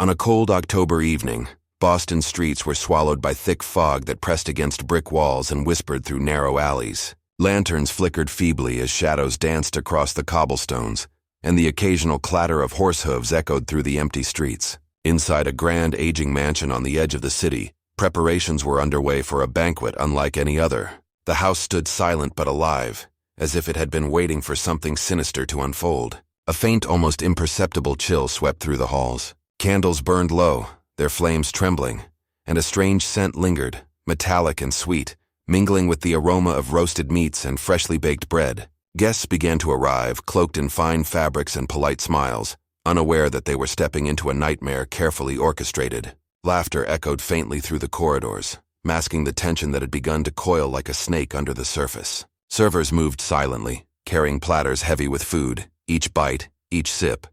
On a cold October evening, Boston streets were swallowed by thick fog that pressed against brick walls and whispered through narrow alleys. Lanterns flickered feebly as shadows danced across the cobblestones, and the occasional clatter of horse hooves echoed through the empty streets. Inside a grand, aging mansion on the edge of the city, preparations were underway for a banquet unlike any other. The house stood silent but alive, as if it had been waiting for something sinister to unfold. A faint, almost imperceptible chill swept through the halls. Candles burned low, their flames trembling, and a strange scent lingered, metallic and sweet, mingling with the aroma of roasted meats and freshly baked bread. Guests began to arrive, cloaked in fine fabrics and polite smiles, unaware that they were stepping into a nightmare carefully orchestrated. Laughter echoed faintly through the corridors, masking the tension that had begun to coil like a snake under the surface. Servers moved silently, carrying platters heavy with food, each bite, each sip,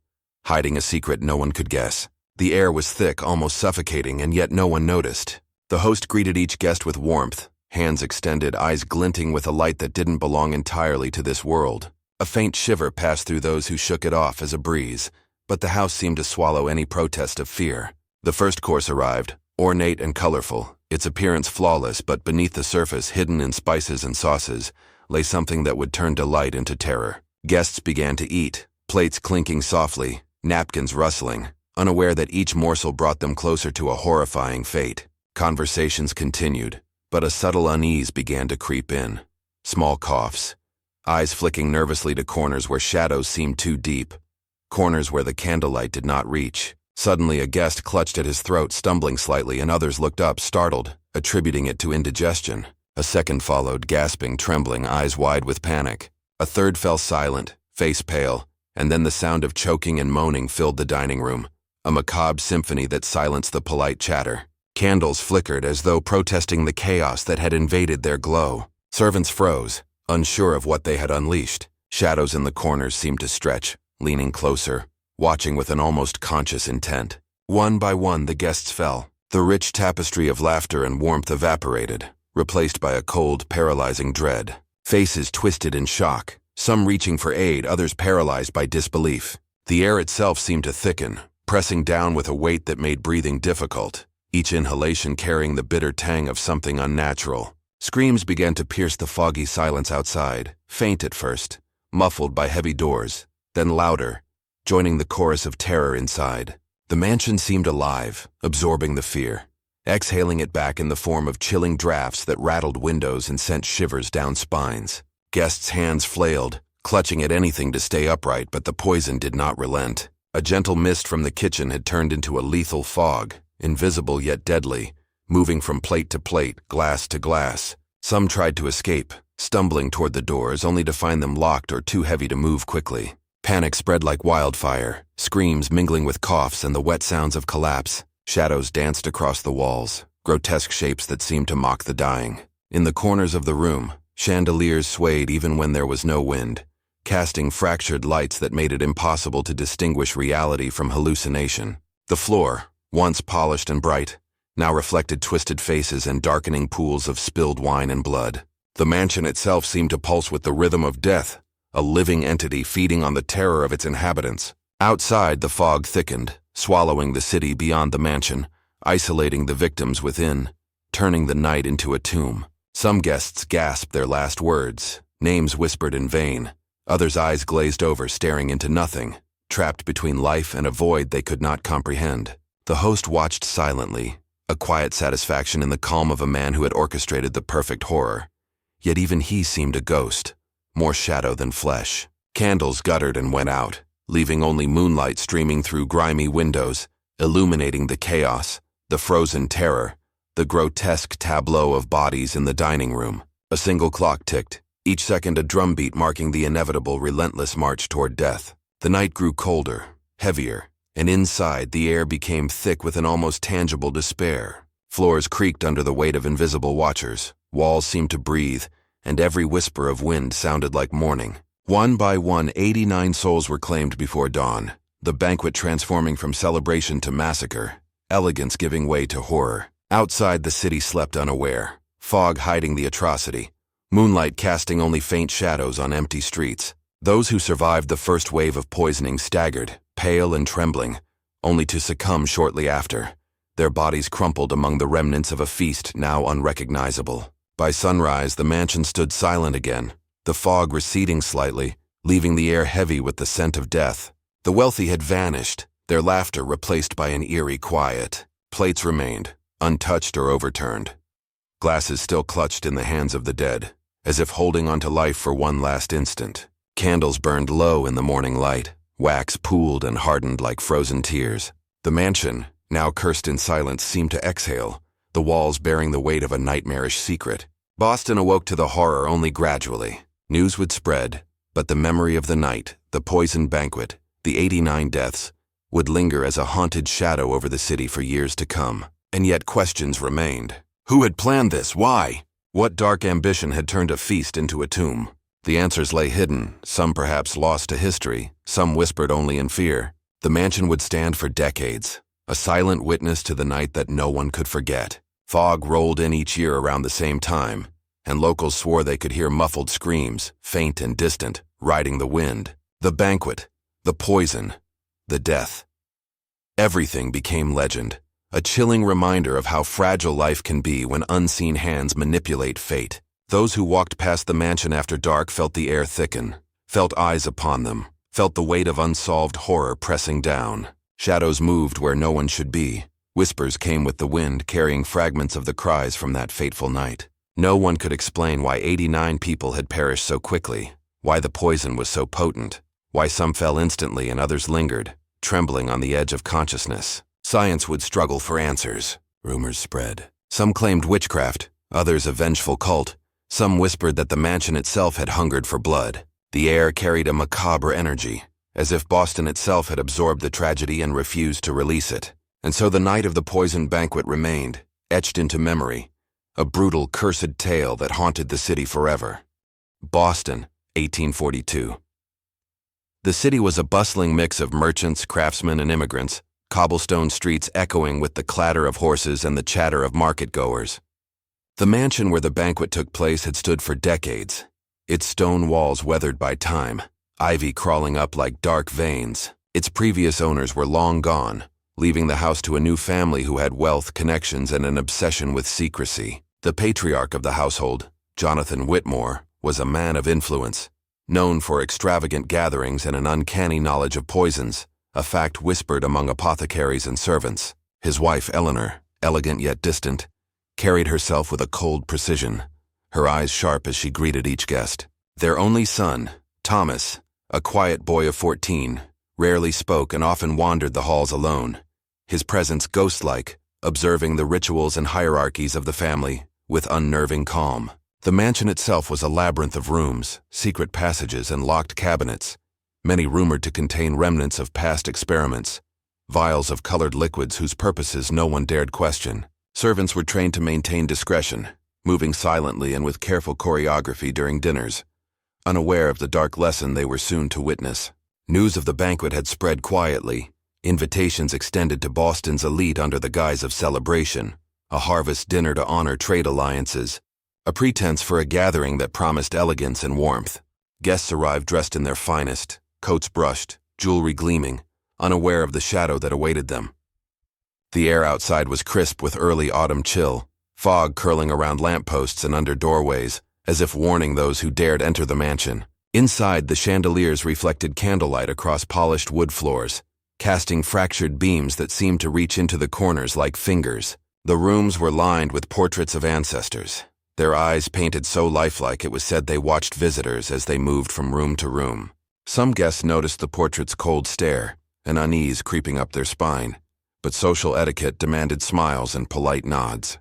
hiding a secret no one could guess. The air was thick, almost suffocating, and yet no one noticed. The host greeted each guest with warmth, hands extended, eyes glinting with a light that didn't belong entirely to this world. A faint shiver passed through those who shook it off as a breeze, but the house seemed to swallow any protest of fear. The first course arrived, ornate and colorful, its appearance flawless, but beneath the surface, hidden in spices and sauces, lay something that would turn delight into terror. Guests began to eat, plates clinking softly, napkins rustling, unaware that each morsel brought them closer to a horrifying fate. Conversations continued, but a subtle unease began to creep in. Small coughs, eyes flicking nervously to corners where shadows seemed too deep, corners where the candlelight did not reach. Suddenly a guest clutched at his throat, stumbling slightly, and others looked up, startled, attributing it to indigestion. A second followed, gasping, trembling, eyes wide with panic. A third fell silent, face pale, and then the sound of choking and moaning filled the dining room, a macabre symphony that silenced the polite chatter. Candles flickered as though protesting the chaos that had invaded their glow. Servants froze, unsure of what they had unleashed. Shadows in the corners seemed to stretch, leaning closer, watching with an almost conscious intent. One by one the guests fell. The rich tapestry of laughter and warmth evaporated, replaced by a cold, paralyzing dread. Faces twisted in shock, some reaching for aid, others paralyzed by disbelief. The air itself seemed to thicken, pressing down with a weight that made breathing difficult, each inhalation carrying the bitter tang of something unnatural. Screams began to pierce the foggy silence outside, faint at first, muffled by heavy doors, then louder, joining the chorus of terror inside. The mansion seemed alive, absorbing the fear, exhaling it back in the form of chilling drafts that rattled windows and sent shivers down spines. Guests' hands flailed, clutching at anything to stay upright, but the poison did not relent. A gentle mist from the kitchen had turned into a lethal fog, invisible yet deadly, moving from plate to plate, glass to glass. Some tried to escape, stumbling toward the doors only to find them locked or too heavy to move quickly. Panic spread like wildfire, screams mingling with coughs and the wet sounds of collapse. Shadows danced across the walls, grotesque shapes that seemed to mock the dying. In the corners of the room, chandeliers swayed even when there was no wind, casting fractured lights that made it impossible to distinguish reality from hallucination. The floor, once polished and bright, now reflected twisted faces and darkening pools of spilled wine and blood. The mansion itself seemed to pulse with the rhythm of death, a living entity feeding on the terror of its inhabitants. Outside, the fog thickened, swallowing the city beyond the mansion, isolating the victims within, turning the night into a tomb. Some guests gasped their last words, names whispered in vain. Others' eyes glazed over, staring into nothing, trapped between life and a void they could not comprehend. The host watched silently, a quiet satisfaction in the calm of a man who had orchestrated the perfect horror. Yet even he seemed a ghost, more shadow than flesh. Candles guttered and went out, leaving only moonlight streaming through grimy windows, illuminating the chaos, the frozen terror, the grotesque tableau of bodies in the dining room. A single clock ticked, each second a drumbeat marking the inevitable, relentless march toward death. The night grew colder, heavier, and inside the air became thick with an almost tangible despair. Floors creaked under the weight of invisible watchers, walls seemed to breathe, and every whisper of wind sounded like mourning. One by one, 89 souls were claimed before dawn, the banquet transforming from celebration to massacre, elegance giving way to horror. Outside, the city slept unaware, fog hiding the atrocity, moonlight casting only faint shadows on empty streets. Those who survived the first wave of poisoning staggered, pale and trembling, only to succumb shortly after, their bodies crumpled among the remnants of a feast now unrecognizable. By sunrise, the mansion stood silent again, the fog receding slightly, leaving the air heavy with the scent of death. The wealthy had vanished, their laughter replaced by an eerie quiet. Plates remained, untouched or overturned. Glasses still clutched in the hands of the dead, as if holding on to life for one last instant. Candles burned low in the morning light, wax pooled and hardened like frozen tears. The mansion, now cursed in silence, seemed to exhale, the walls bearing the weight of a nightmarish secret. Boston awoke to the horror only gradually. News would spread, but the memory of the night, the poisoned banquet, the 89 deaths, would linger as a haunted shadow over the city for years to come. And yet questions remained. Who had planned this? Why? What dark ambition had turned a feast into a tomb? The answers lay hidden, some perhaps lost to history, some whispered only in fear. The mansion would stand for decades, a silent witness to the night that no one could forget. Fog rolled in each year around the same time, and locals swore they could hear muffled screams, faint and distant, riding the wind. The banquet, the poison, the death. Everything became legend, a chilling reminder of how fragile life can be when unseen hands manipulate fate. Those who walked past the mansion after dark felt the air thicken, felt eyes upon them, felt the weight of unsolved horror pressing down. Shadows moved where no one should be. Whispers came with the wind, carrying fragments of the cries from that fateful night. No one could explain why 89 people had perished so quickly, why the poison was so potent, why some fell instantly and others lingered, trembling on the edge of consciousness. Science would struggle for answers. Rumors spread. Some claimed witchcraft, others a vengeful cult. Some whispered that the mansion itself had hungered for blood. The air carried a macabre energy, as if Boston itself had absorbed the tragedy and refused to release it. And so the night of the poisoned banquet remained, etched into memory, a brutal, cursed tale that haunted the city forever. Boston, 1842. The city was a bustling mix of merchants, craftsmen, and immigrants, cobblestone streets echoing with the clatter of horses and the chatter of market-goers. The mansion where the banquet took place had stood for decades, its stone walls weathered by time, ivy crawling up like dark veins. Its previous owners were long gone, leaving the house to a new family who had wealth, connections, and an obsession with secrecy. The patriarch of the household, Jonathan Whitmore, was a man of influence, known for extravagant gatherings and an uncanny knowledge of poisons, a fact whispered among apothecaries and servants. His wife, Eleanor, elegant yet distant, carried herself with a cold precision, her eyes sharp as she greeted each guest. Their only son, Thomas, a quiet boy of 14, rarely spoke and often wandered the halls alone, his presence ghost-like, observing the rituals and hierarchies of the family with unnerving calm. The mansion itself was a labyrinth of rooms, secret passages, and locked cabinets, many rumored to contain remnants of past experiments, vials of colored liquids whose purposes no one dared question. Servants were trained to maintain discretion, moving silently and with careful choreography during dinners, unaware of the dark lesson they were soon to witness. News of the banquet had spread quietly, invitations extended to Boston's elite under the guise of celebration, a harvest dinner to honor trade alliances, a pretense for a gathering that promised elegance and warmth. Guests arrived dressed in their finest, coats brushed, jewelry gleaming, unaware of the shadow that awaited them. The air outside was crisp with early autumn chill, fog curling around lampposts and under doorways, as if warning those who dared enter the mansion. Inside, the chandeliers reflected candlelight across polished wood floors, casting fractured beams that seemed to reach into the corners like fingers. The rooms were lined with portraits of ancestors, their eyes painted so lifelike it was said they watched visitors as they moved from room to room. Some guests noticed the portrait's cold stare, an unease creeping up their spine, but social etiquette demanded smiles and polite nods.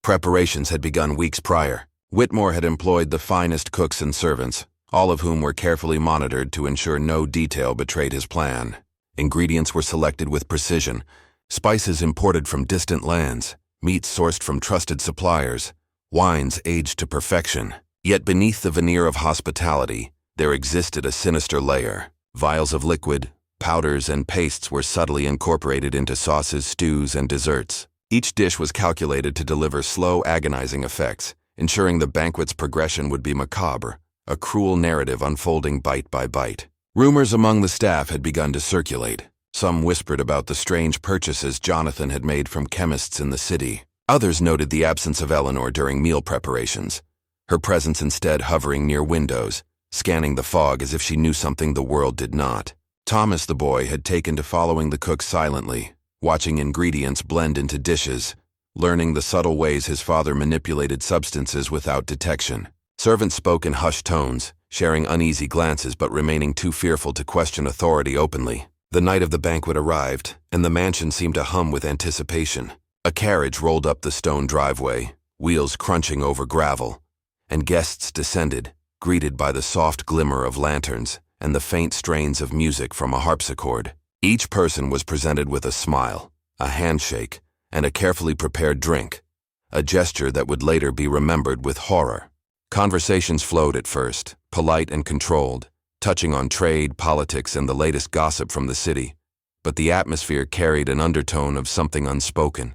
Preparations had begun weeks prior. Whitmore had employed the finest cooks and servants, all of whom were carefully monitored to ensure no detail betrayed his plan. Ingredients were selected with precision, spices imported from distant lands, meats sourced from trusted suppliers, wines aged to perfection. Yet beneath the veneer of hospitality, there existed a sinister layer. Vials of liquid, powders, and pastes were subtly incorporated into sauces, stews, and desserts. Each dish was calculated to deliver slow, agonizing effects, ensuring the banquet's progression would be macabre, a cruel narrative unfolding bite by bite. Rumors among the staff had begun to circulate. Some whispered about the strange purchases Jonathan had made from chemists in the city. Others noted the absence of Eleanor during meal preparations, her presence instead hovering near windows, scanning the fog as if she knew something the world did not. Thomas the boy had taken to following the cook silently, watching ingredients blend into dishes, learning the subtle ways his father manipulated substances without detection. Servants spoke in hushed tones, sharing uneasy glances but remaining too fearful to question authority openly. The night of the banquet arrived, and the mansion seemed to hum with anticipation. A carriage rolled up the stone driveway, wheels crunching over gravel, and guests descended, greeted by the soft glimmer of lanterns and the faint strains of music from a harpsichord. Each person was presented with a smile, a handshake, and a carefully prepared drink, a gesture that would later be remembered with horror. Conversations flowed at first, polite and controlled, touching on trade, politics, and the latest gossip from the city, but the atmosphere carried an undertone of something unspoken.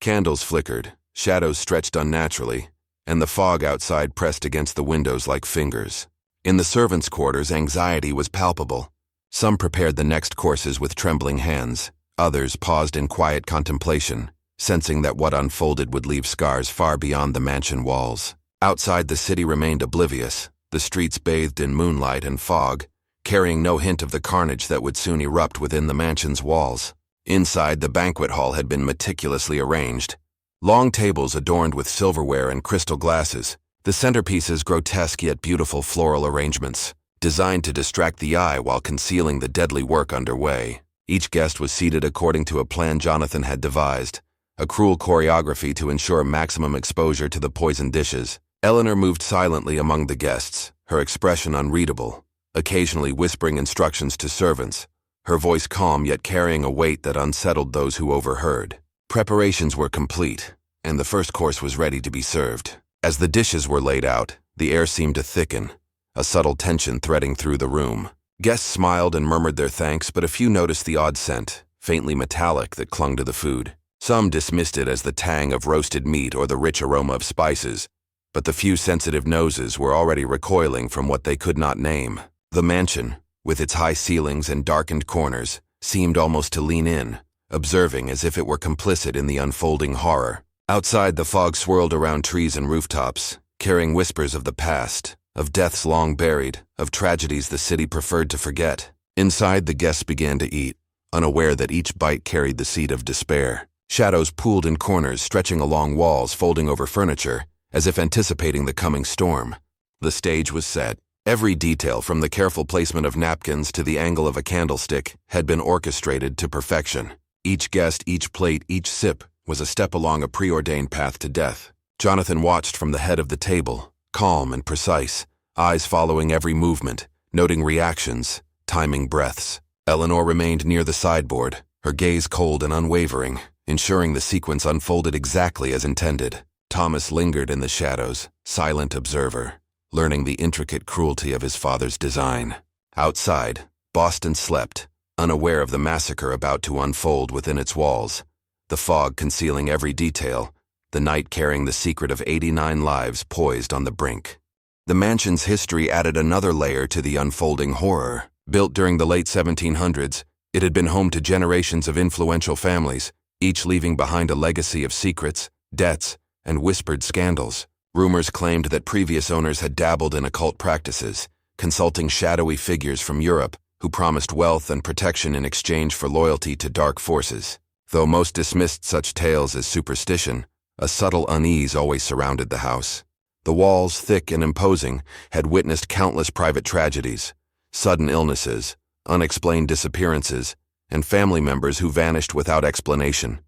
Candles flickered, shadows stretched unnaturally, and the fog outside pressed against the windows like fingers. In the servants' quarters, anxiety was palpable. Some prepared the next courses with trembling hands. Others paused in quiet contemplation, sensing that what unfolded would leave scars far beyond the mansion walls. Outside, the city remained oblivious, the streets bathed in moonlight and fog, carrying no hint of the carnage that would soon erupt within the mansion's walls. Inside, the banquet hall had been meticulously arranged. Long tables adorned with silverware and crystal glasses, the centerpieces grotesque yet beautiful floral arrangements, designed to distract the eye while concealing the deadly work underway. Each guest was seated according to a plan Jonathan had devised, a cruel choreography to ensure maximum exposure to the poisoned dishes. Eleanor moved silently among the guests, her expression unreadable, occasionally whispering instructions to servants, her voice calm yet carrying a weight that unsettled those who overheard. Preparations were complete, and the first course was ready to be served. As the dishes were laid out, the air seemed to thicken, a subtle tension threading through the room. Guests smiled and murmured their thanks, but a few noticed the odd scent, faintly metallic, that clung to the food. Some dismissed it as the tang of roasted meat or the rich aroma of spices, but the few sensitive noses were already recoiling from what they could not name. The mansion, with its high ceilings and darkened corners, seemed almost to lean in, observing as if it were complicit in the unfolding horror. Outside, the fog swirled around trees and rooftops, carrying whispers of the past, of deaths long buried, of tragedies the city preferred to forget. Inside, the guests began to eat, unaware that each bite carried the seed of despair. Shadows pooled in corners, stretching along walls, folding over furniture, as if anticipating the coming storm. The stage was set. Every detail, from the careful placement of napkins to the angle of a candlestick, had been orchestrated to perfection. Each guest, each plate, each sip was a step along a preordained path to death. Jonathan watched from the head of the table, calm and precise, eyes following every movement, noting reactions, timing breaths. Eleanor remained near the sideboard, her gaze cold and unwavering, ensuring the sequence unfolded exactly as intended. Thomas lingered in the shadows, silent observer, learning the intricate cruelty of his father's design. Outside, Boston slept, unaware of the massacre about to unfold within its walls, the fog concealing every detail, the night carrying the secret of 89 lives poised on the brink. The mansion's history added another layer to the unfolding horror. Built during the late 1700s, it had been home to generations of influential families, each leaving behind a legacy of secrets, debts, and whispered scandals. Rumors claimed that previous owners had dabbled in occult practices, consulting shadowy figures from Europe who promised wealth and protection in exchange for loyalty to dark forces. Though most dismissed such tales as superstition, a subtle unease always surrounded the house. The walls, thick and imposing, had witnessed countless private tragedies, sudden illnesses, unexplained disappearances, and family members who vanished without explanation.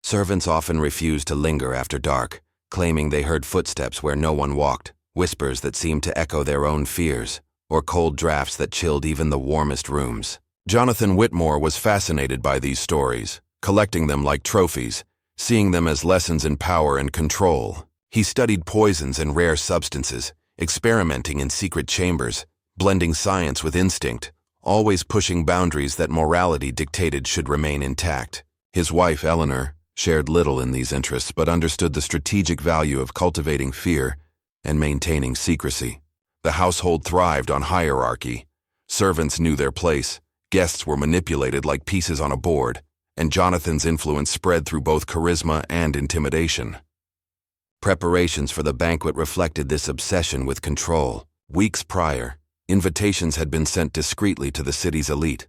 Servants often refused to linger after dark, claiming they heard footsteps where no one walked, whispers that seemed to echo their own fears, or cold drafts that chilled even the warmest rooms. Jonathan Whitmore was fascinated by these stories, collecting them like trophies, seeing them as lessons in power and control. He studied poisons and rare substances, experimenting in secret chambers, blending science with instinct, always pushing boundaries that morality dictated should remain intact. His wife, Eleanor, shared little in these interests but understood the strategic value of cultivating fear and maintaining secrecy. The household thrived on hierarchy. Servants knew their place, Guests were manipulated like pieces on a board, and Jonathan's influence spread through both charisma and intimidation. Preparations for the banquet reflected this obsession with control. Weeks prior, invitations had been sent discreetly to the city's elite,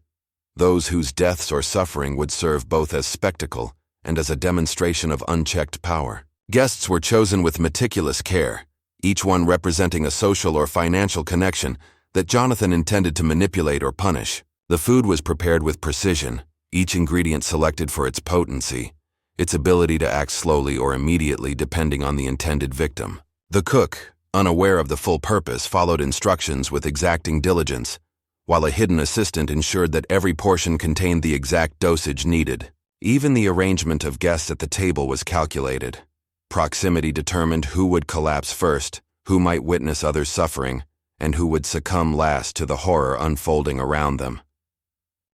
those whose deaths or suffering would serve both as spectacle and as a demonstration of unchecked power. Guests were chosen with meticulous care, each one representing a social or financial connection that Jonathan intended to manipulate or punish. The food was prepared with precision, each ingredient selected for its potency, its ability to act slowly or immediately depending on the intended victim. The cook, unaware of the full purpose, followed instructions with exacting diligence, while a hidden assistant ensured that every portion contained the exact dosage needed. Even the arrangement of guests at the table was calculated. Proximity determined who would collapse first, who might witness others' suffering, and who would succumb last to the horror unfolding around them.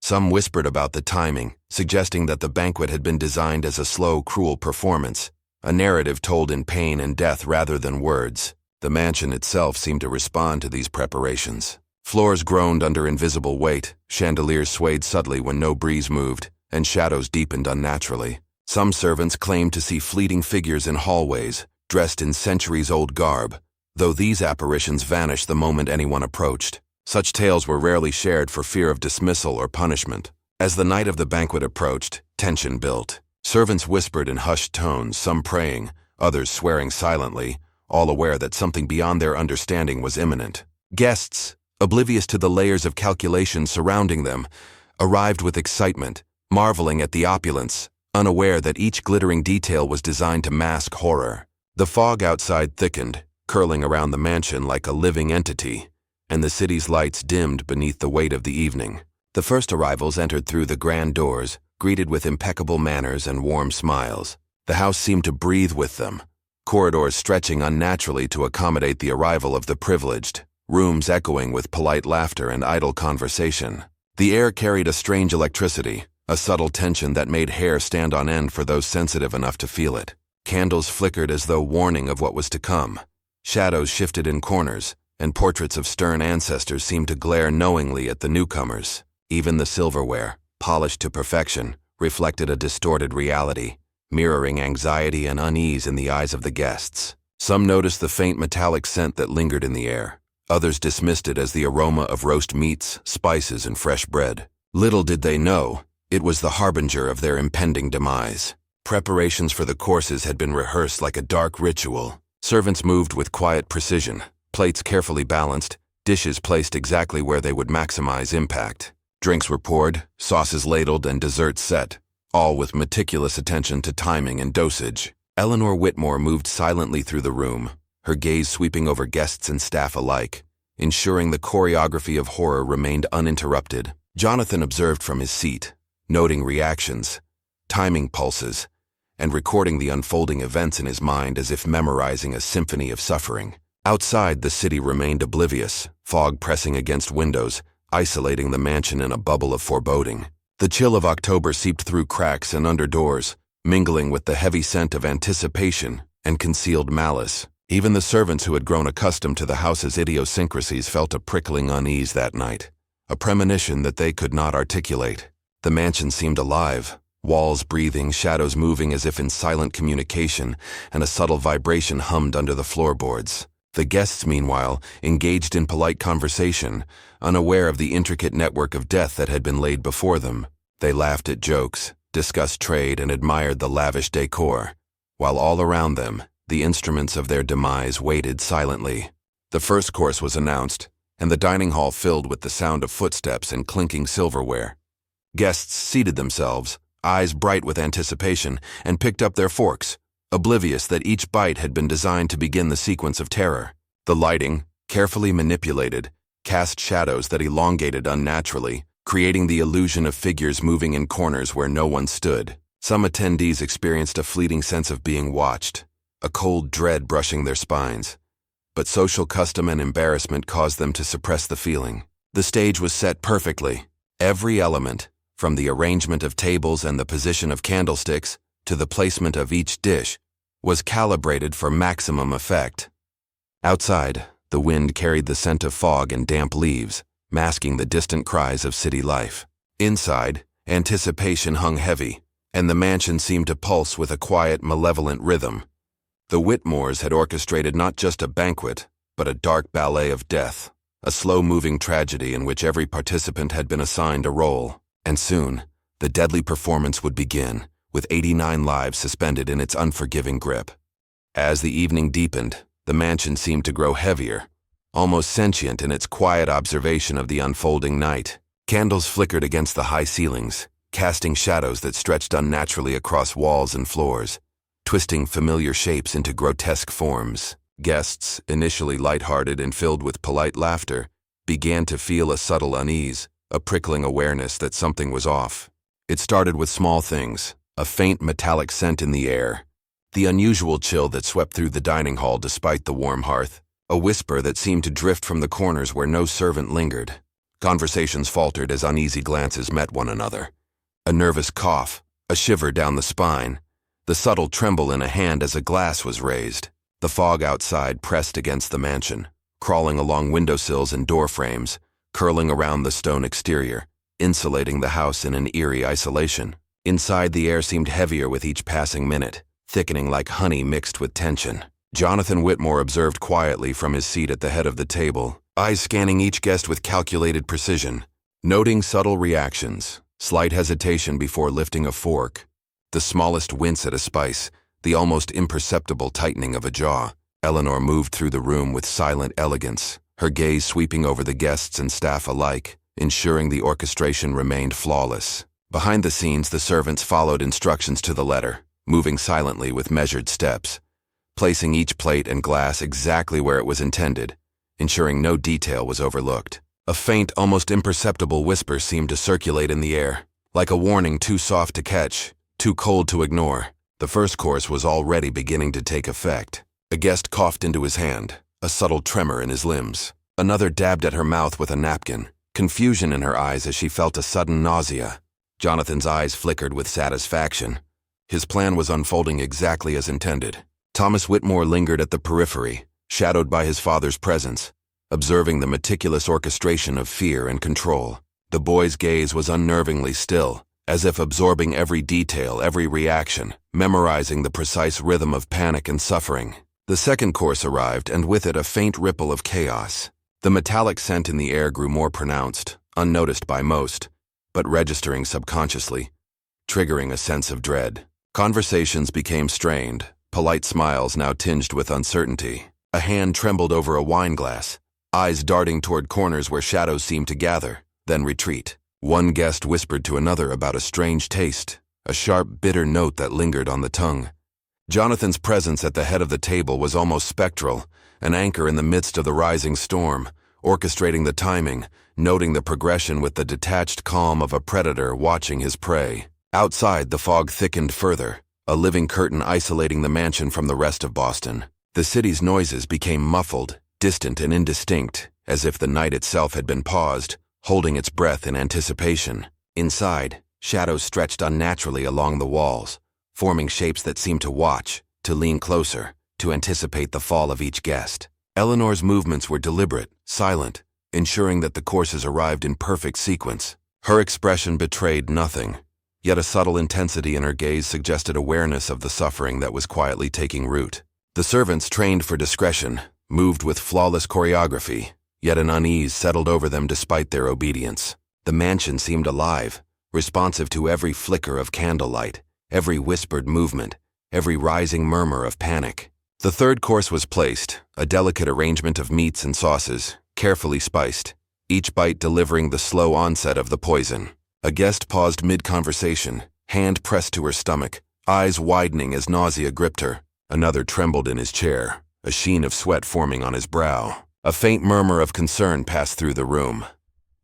Some whispered about the timing, suggesting that the banquet had been designed as a slow, cruel performance, a narrative told in pain and death rather than words. The mansion itself seemed to respond to these preparations. Floors groaned under invisible weight, chandeliers swayed subtly when no breeze moved, and shadows deepened unnaturally. Some servants claimed to see fleeting figures in hallways, dressed in centuries-old garb, though these apparitions vanished the moment anyone approached. Such tales were rarely shared for fear of dismissal or punishment. As the night of the banquet approached, tension built. Servants whispered in hushed tones, some praying, others swearing silently, all aware that something beyond their understanding was imminent. Guests, oblivious to the layers of calculation surrounding them, arrived with excitement, marveling at the opulence, unaware that each glittering detail was designed to mask horror. The fog outside thickened, curling around the mansion like a living entity, and the city's lights dimmed beneath the weight of the evening. The first arrivals entered through the grand doors, greeted with impeccable manners and warm smiles. The house seemed to breathe with them, corridors stretching unnaturally to accommodate the arrival of the privileged, rooms echoing with polite laughter and idle conversation. The air carried a strange electricity, a subtle tension that made hair stand on end for those sensitive enough to feel it. Candles flickered as though warning of what was to come. Shadows shifted in corners, and portraits of stern ancestors seemed to glare knowingly at the newcomers. Even the silverware, polished to perfection, reflected a distorted reality, mirroring anxiety and unease in the eyes of the guests. Some noticed the faint metallic scent that lingered in the air. Others dismissed it as the aroma of roast meats, spices, and fresh bread. Little did they know, it was the harbinger of their impending demise. Preparations for the courses had been rehearsed like a dark ritual. Servants moved with quiet precision, plates carefully balanced, dishes placed exactly where they would maximize impact. Drinks were poured, sauces ladled, and desserts set, all with meticulous attention to timing and dosage. Eleanor Whitmore moved silently through the room, her gaze sweeping over guests and staff alike, ensuring the choreography of horror remained uninterrupted. Jonathan observed from his seat, noting reactions, timing pulses, and recording the unfolding events in his mind as if memorizing a symphony of suffering. Outside, the city remained oblivious, fog pressing against windows, isolating the mansion in a bubble of foreboding. The chill of October seeped through cracks and under doors, mingling with the heavy scent of anticipation and concealed malice. Even the servants who had grown accustomed to the house's idiosyncrasies felt a prickling unease that night, a premonition that they could not articulate. The mansion seemed alive, walls breathing, shadows moving as if in silent communication, and a subtle vibration hummed under the floorboards. The guests, meanwhile, engaged in polite conversation, unaware of the intricate network of death that had been laid before them. They laughed at jokes, discussed trade, and admired the lavish decor, while all around them, the instruments of their demise waited silently. The first course was announced, and the dining hall filled with the sound of footsteps and clinking silverware. Guests seated themselves, eyes bright with anticipation, and picked up their forks, oblivious that each bite had been designed to begin the sequence of terror. The lighting, carefully manipulated, cast shadows that elongated unnaturally, creating the illusion of figures moving in corners where no one stood. Some attendees experienced a fleeting sense of being watched, a cold dread brushing their spines. But social custom and embarrassment caused them to suppress the feeling. The stage was set perfectly. Every element, from the arrangement of tables and the position of candlesticks to the placement of each dish, was calibrated for maximum effect. Outside, the wind carried the scent of fog and damp leaves, masking the distant cries of city life. Inside, anticipation hung heavy, and the mansion seemed to pulse with a quiet, malevolent rhythm. The Whitmores had orchestrated not just a banquet, but a dark ballet of death, a slow-moving tragedy in which every participant had been assigned a role. And soon, the deadly performance would begin, with 89 lives suspended in its unforgiving grip. As the evening deepened, the mansion seemed to grow heavier, almost sentient in its quiet observation of the unfolding night. Candles flickered against the high ceilings, casting shadows that stretched unnaturally across walls and floors, twisting familiar shapes into grotesque forms. Guests, initially lighthearted and filled with polite laughter, began to feel a subtle unease, a prickling awareness that something was off. It started with small things, a faint metallic scent in the air, the unusual chill that swept through the dining hall despite the warm hearth, a whisper that seemed to drift from the corners where no servant lingered. Conversations faltered as uneasy glances met one another. A nervous cough, a shiver down the spine, the subtle tremble in a hand as a glass was raised. The fog outside pressed against the mansion, crawling along windowsills and door frames, curling around the stone exterior, insulating the house in an eerie isolation. Inside, the air seemed heavier with each passing minute, thickening like honey mixed with tension. Jonathan Whitmore observed quietly from his seat at the head of the table, eyes scanning each guest with calculated precision, noting subtle reactions, slight hesitation before lifting a fork, the smallest wince at a spice, the almost imperceptible tightening of a jaw. Eleanor moved through the room with silent elegance, her gaze sweeping over the guests and staff alike, ensuring the orchestration remained flawless. Behind the scenes, the servants followed instructions to the letter, moving silently with measured steps, placing each plate and glass exactly where it was intended, ensuring no detail was overlooked. A faint, almost imperceptible whisper seemed to circulate in the air, like a warning too soft to catch, too cold to ignore. The first course was already beginning to take effect. A guest coughed into his hand, a subtle tremor in his limbs. Another dabbed at her mouth with a napkin, confusion in her eyes as she felt a sudden nausea. Jonathan's eyes flickered with satisfaction. His plan was unfolding exactly as intended. Thomas Whitmore lingered at the periphery, shadowed by his father's presence, observing the meticulous orchestration of fear and control. The boy's gaze was unnervingly still, as if absorbing every detail, every reaction, memorizing the precise rhythm of panic and suffering. The second course arrived, and with it a faint ripple of chaos. The metallic scent in the air grew more pronounced, unnoticed by most, but registering subconsciously, triggering a sense of dread. Conversations became strained, polite smiles now tinged with uncertainty. A hand trembled over a wine glass, eyes darting toward corners where shadows seemed to gather, then retreat. One guest whispered to another about a strange taste, a sharp, bitter note that lingered on the tongue. Jonathan's presence at the head of the table was almost spectral, an anchor in the midst of the rising storm, orchestrating the timing, noting the progression with the detached calm of a predator watching his prey. Outside, the fog thickened further, a living curtain isolating the mansion from the rest of Boston. The city's noises became muffled, distant and indistinct, as if the night itself had been paused, holding its breath in anticipation. Inside, shadows stretched unnaturally along the walls, forming shapes that seemed to watch, to lean closer, to anticipate the fall of each guest. Eleanor's movements were deliberate, silent, ensuring that the courses arrived in perfect sequence. Her expression betrayed nothing, yet a subtle intensity in her gaze suggested awareness of the suffering that was quietly taking root. The servants, trained for discretion, moved with flawless choreography, yet an unease settled over them despite their obedience. The mansion seemed alive, responsive to every flicker of candlelight, every whispered movement, every rising murmur of panic. The third course was placed, a delicate arrangement of meats and sauces, carefully spiced, each bite delivering the slow onset of the poison. A guest paused mid-conversation, hand pressed to her stomach, eyes widening as nausea gripped her. Another trembled in his chair, a sheen of sweat forming on his brow. A faint murmur of concern passed through the room,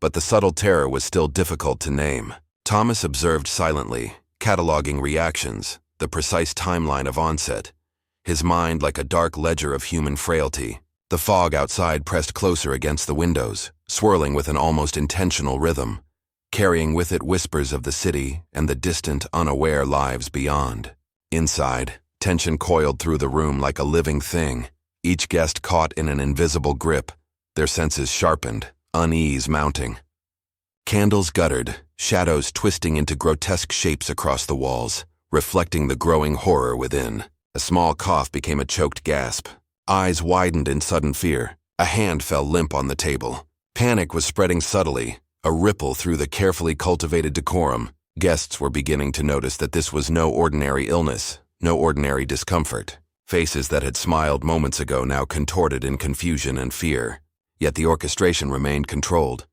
but the subtle terror was still difficult to name. Thomas observed silently, cataloging reactions, the precise timeline of onset, his mind like a dark ledger of human frailty. The fog outside pressed closer against the windows, swirling with an almost intentional rhythm, carrying with it whispers of the city and the distant, unaware lives beyond. Inside, tension coiled through the room like a living thing, each guest caught in an invisible grip, their senses sharpened, unease mounting. Candles guttered, shadows twisting into grotesque shapes across the walls, reflecting the growing horror within. A small cough became a choked gasp. Eyes widened in sudden fear. A hand fell limp on the table. Panic was spreading subtly, a ripple through the carefully cultivated decorum. Guests were beginning to notice that this was no ordinary illness, no ordinary discomfort. Faces that had smiled moments ago now contorted in confusion and fear. Yet the orchestration remained controlled.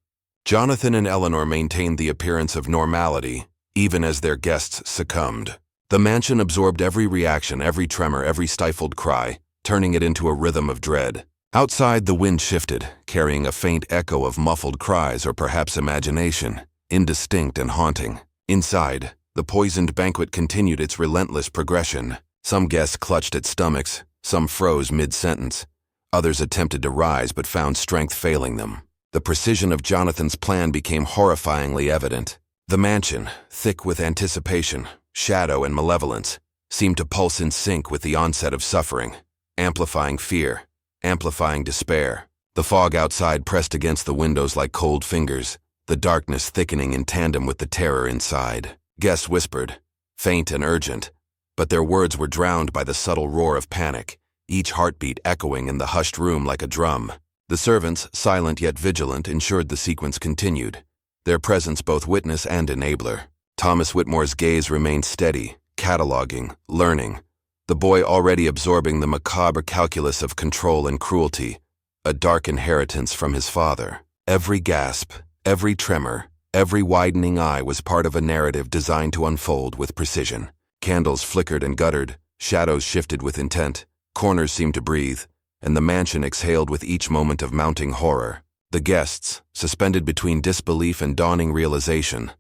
Jonathan and Eleanor maintained the appearance of normality, even as their guests succumbed. The mansion absorbed every reaction, every tremor, every stifled cry, turning it into a rhythm of dread. Outside, the wind shifted, carrying a faint echo of muffled cries or perhaps imagination, indistinct and haunting. Inside, the poisoned banquet continued its relentless progression. Some guests clutched at stomachs, some froze mid-sentence. Others attempted to rise but found strength failing them. The precision of Jonathan's plan became horrifyingly evident. The mansion, thick with anticipation, shadow and malevolence, seemed to pulse in sync with the onset of suffering, amplifying fear, amplifying despair. The fog outside pressed against the windows like cold fingers, the darkness thickening in tandem with the terror inside. Guests whispered, faint and urgent, but their words were drowned by the subtle roar of panic, each heartbeat echoing in the hushed room like a drum. The servants, silent yet vigilant, ensured the sequence continued, their presence both witness and enabler. Thomas Whitmore's gaze remained steady, cataloging, learning, the boy already absorbing the macabre calculus of control and cruelty, a dark inheritance from his father. Every gasp, every tremor, every widening eye was part of a narrative designed to unfold with precision. Candles flickered and guttered, shadows shifted with intent, corners seemed to breathe, and the mansion exhaled with each moment of mounting horror. The guests, suspended between disbelief and dawning realization,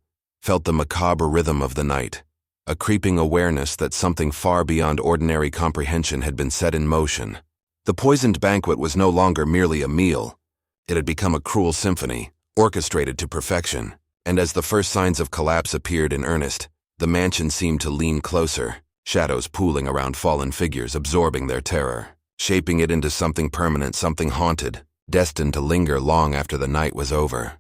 felt the macabre rhythm of the night, a creeping awareness that something far beyond ordinary comprehension had been set in motion. The poisoned banquet was no longer merely a meal. It had become a cruel symphony, orchestrated to perfection, and as the first signs of collapse appeared in earnest, the mansion seemed to lean closer, shadows pooling around fallen figures, absorbing their terror, shaping it into something permanent, something haunted, destined to linger long after the night was over.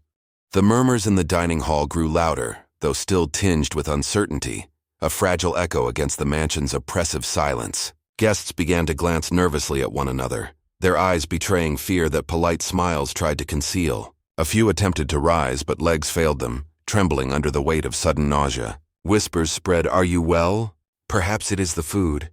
The murmurs in the dining hall grew louder, though still tinged with uncertainty, a fragile echo against the mansion's oppressive silence. Guests began to glance nervously at one another, their eyes betraying fear that polite smiles tried to conceal. A few attempted to rise, but legs failed them, trembling under the weight of sudden nausea. Whispers spread, "Are you well? Perhaps it is the food."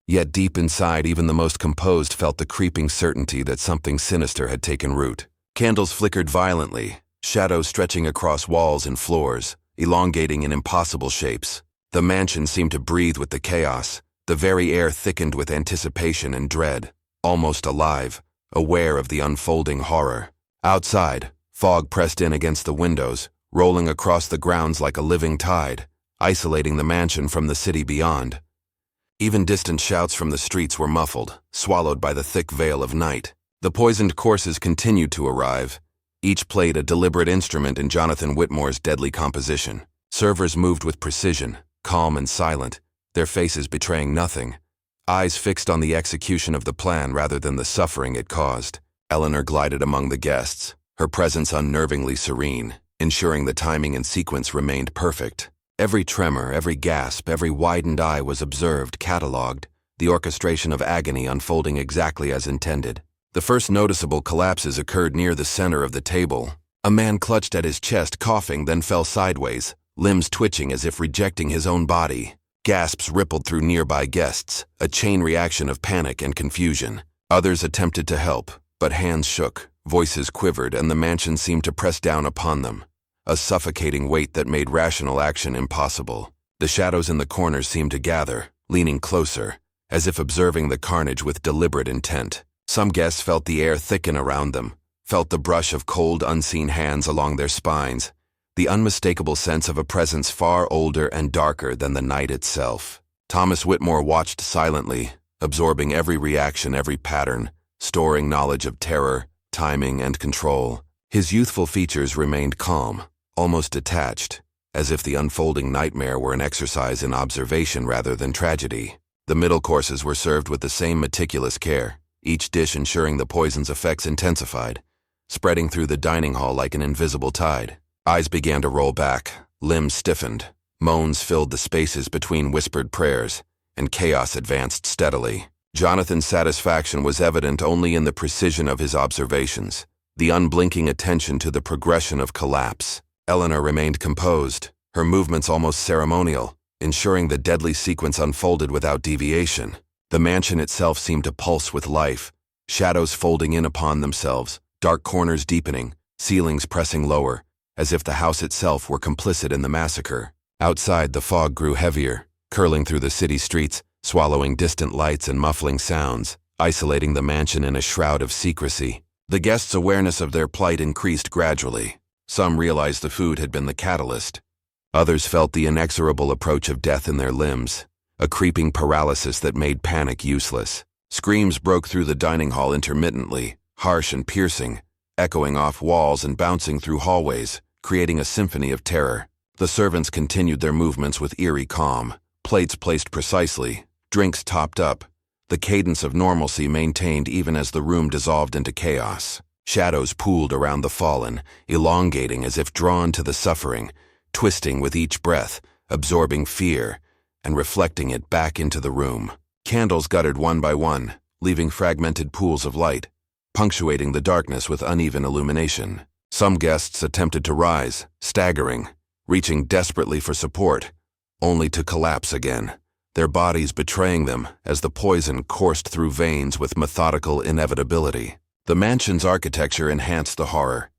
Yet deep inside, even the most composed felt the creeping certainty that something sinister had taken root. Candles flickered violently, shadows stretching across walls and floors, elongating in impossible shapes. The mansion seemed to breathe with the chaos. The very air thickened with anticipation and dread, almost alive, aware of the unfolding horror. Outside, fog pressed in against the windows, rolling across the grounds like a living tide, isolating the mansion from the city beyond. Even distant shouts from the streets were muffled, swallowed by the thick veil of night. The poisoned courses continued to arrive. Each played a deliberate instrument in Jonathan Whitmore's deadly composition. Servers moved with precision, calm and silent, their faces betraying nothing, eyes fixed on the execution of the plan rather than the suffering it caused. Eleanor glided among the guests, her presence unnervingly serene, ensuring the timing and sequence remained perfect. Every tremor, every gasp, every widened eye was observed, catalogued, the orchestration of agony unfolding exactly as intended. The first noticeable collapses occurred near the center of the table. A man clutched at his chest, coughing, then fell sideways, limbs twitching as if rejecting his own body. Gasps rippled through nearby guests, a chain reaction of panic and confusion. Others attempted to help, but hands shook, voices quivered, and the mansion seemed to press down upon them, a suffocating weight that made rational action impossible. The shadows in the corners seemed to gather, leaning closer, as if observing the carnage with deliberate intent. Some guests felt the air thicken around them, felt the brush of cold, unseen hands along their spines, the unmistakable sense of a presence far older and darker than the night itself. Thomas Whitmore watched silently, absorbing every reaction, every pattern, storing knowledge of terror, timing, and control. His youthful features remained calm, almost detached, as if the unfolding nightmare were an exercise in observation rather than tragedy. The middle courses were served with the same meticulous care, each dish ensuring the poison's effects intensified, spreading through the dining hall like an invisible tide. Eyes began to roll back, Limbs stiffened, moans filled the spaces between whispered prayers, and chaos advanced steadily. Jonathan's satisfaction was evident only in the precision of his observations, the unblinking attention to the progression of collapse. Eleanor remained composed, her movements almost ceremonial, ensuring the deadly sequence unfolded without deviation. The mansion itself seemed to pulse with life, shadows folding in upon themselves, dark corners deepening, ceilings pressing lower, as if the house itself were complicit in the massacre. Outside, the fog grew heavier, curling through the city streets, swallowing distant lights and muffling sounds, isolating the mansion in a shroud of secrecy. The guests' awareness of their plight increased gradually. Some realized the food had been the catalyst. Others felt the inexorable approach of death in their limbs, a creeping paralysis that made panic useless. Screams broke through the dining hall intermittently, harsh and piercing, echoing off walls and bouncing through hallways, creating a symphony of terror. The servants continued their movements with eerie calm, plates placed precisely, drinks topped up, the cadence of normalcy maintained even as the room dissolved into chaos. Shadows pooled around the fallen, elongating as if drawn to the suffering, twisting with each breath, absorbing fear, and reflecting it back into the room. Candles guttered one by one, leaving fragmented pools of light, punctuating the darkness with uneven illumination. Some guests attempted to rise, staggering, reaching desperately for support, only to collapse again, their bodies betraying them as the poison coursed through veins with methodical inevitability. The mansion's architecture enhanced the horror.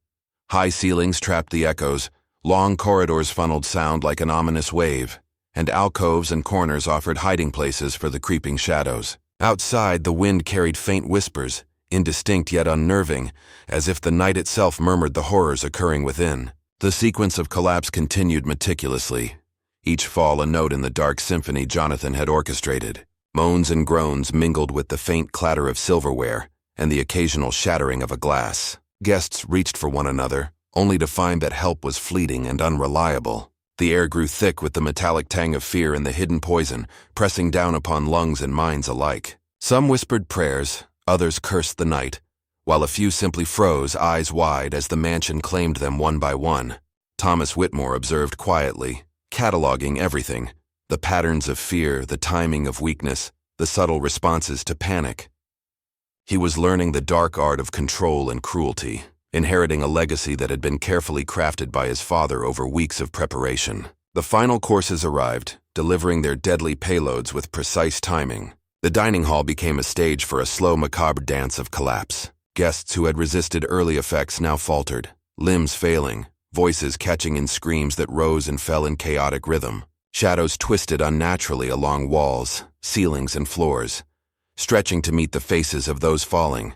High ceilings trapped the echoes, long corridors funneled sound like an ominous wave, and alcoves and corners offered hiding places for the creeping shadows. Outside, the wind carried faint whispers, indistinct yet unnerving, as if the night itself murmured the horrors occurring within. The sequence of collapse continued meticulously, each fall a note in the dark symphony Jonathan had orchestrated. Moans and groans mingled with the faint clatter of silverware and the occasional shattering of a glass. Guests reached for one another, only to find that help was fleeting and unreliable. The air grew thick with the metallic tang of fear and the hidden poison, pressing down upon lungs and minds alike. Some whispered prayers, others cursed the night, while a few simply froze, eyes wide, as the mansion claimed them one by one. Thomas Whitmore observed quietly, cataloging everything, the patterns of fear, the timing of weakness, the subtle responses to panic. He was learning the dark art of control and cruelty, inheriting a legacy that had been carefully crafted by his father over weeks of preparation. The final courses arrived, delivering their deadly payloads with precise timing. The dining hall became a stage for a slow, macabre dance of collapse. Guests who had resisted early effects now faltered, limbs failing, voices catching in screams that rose and fell in chaotic rhythm. Shadows twisted unnaturally along walls, ceilings, and floors, stretching to meet the faces of those falling,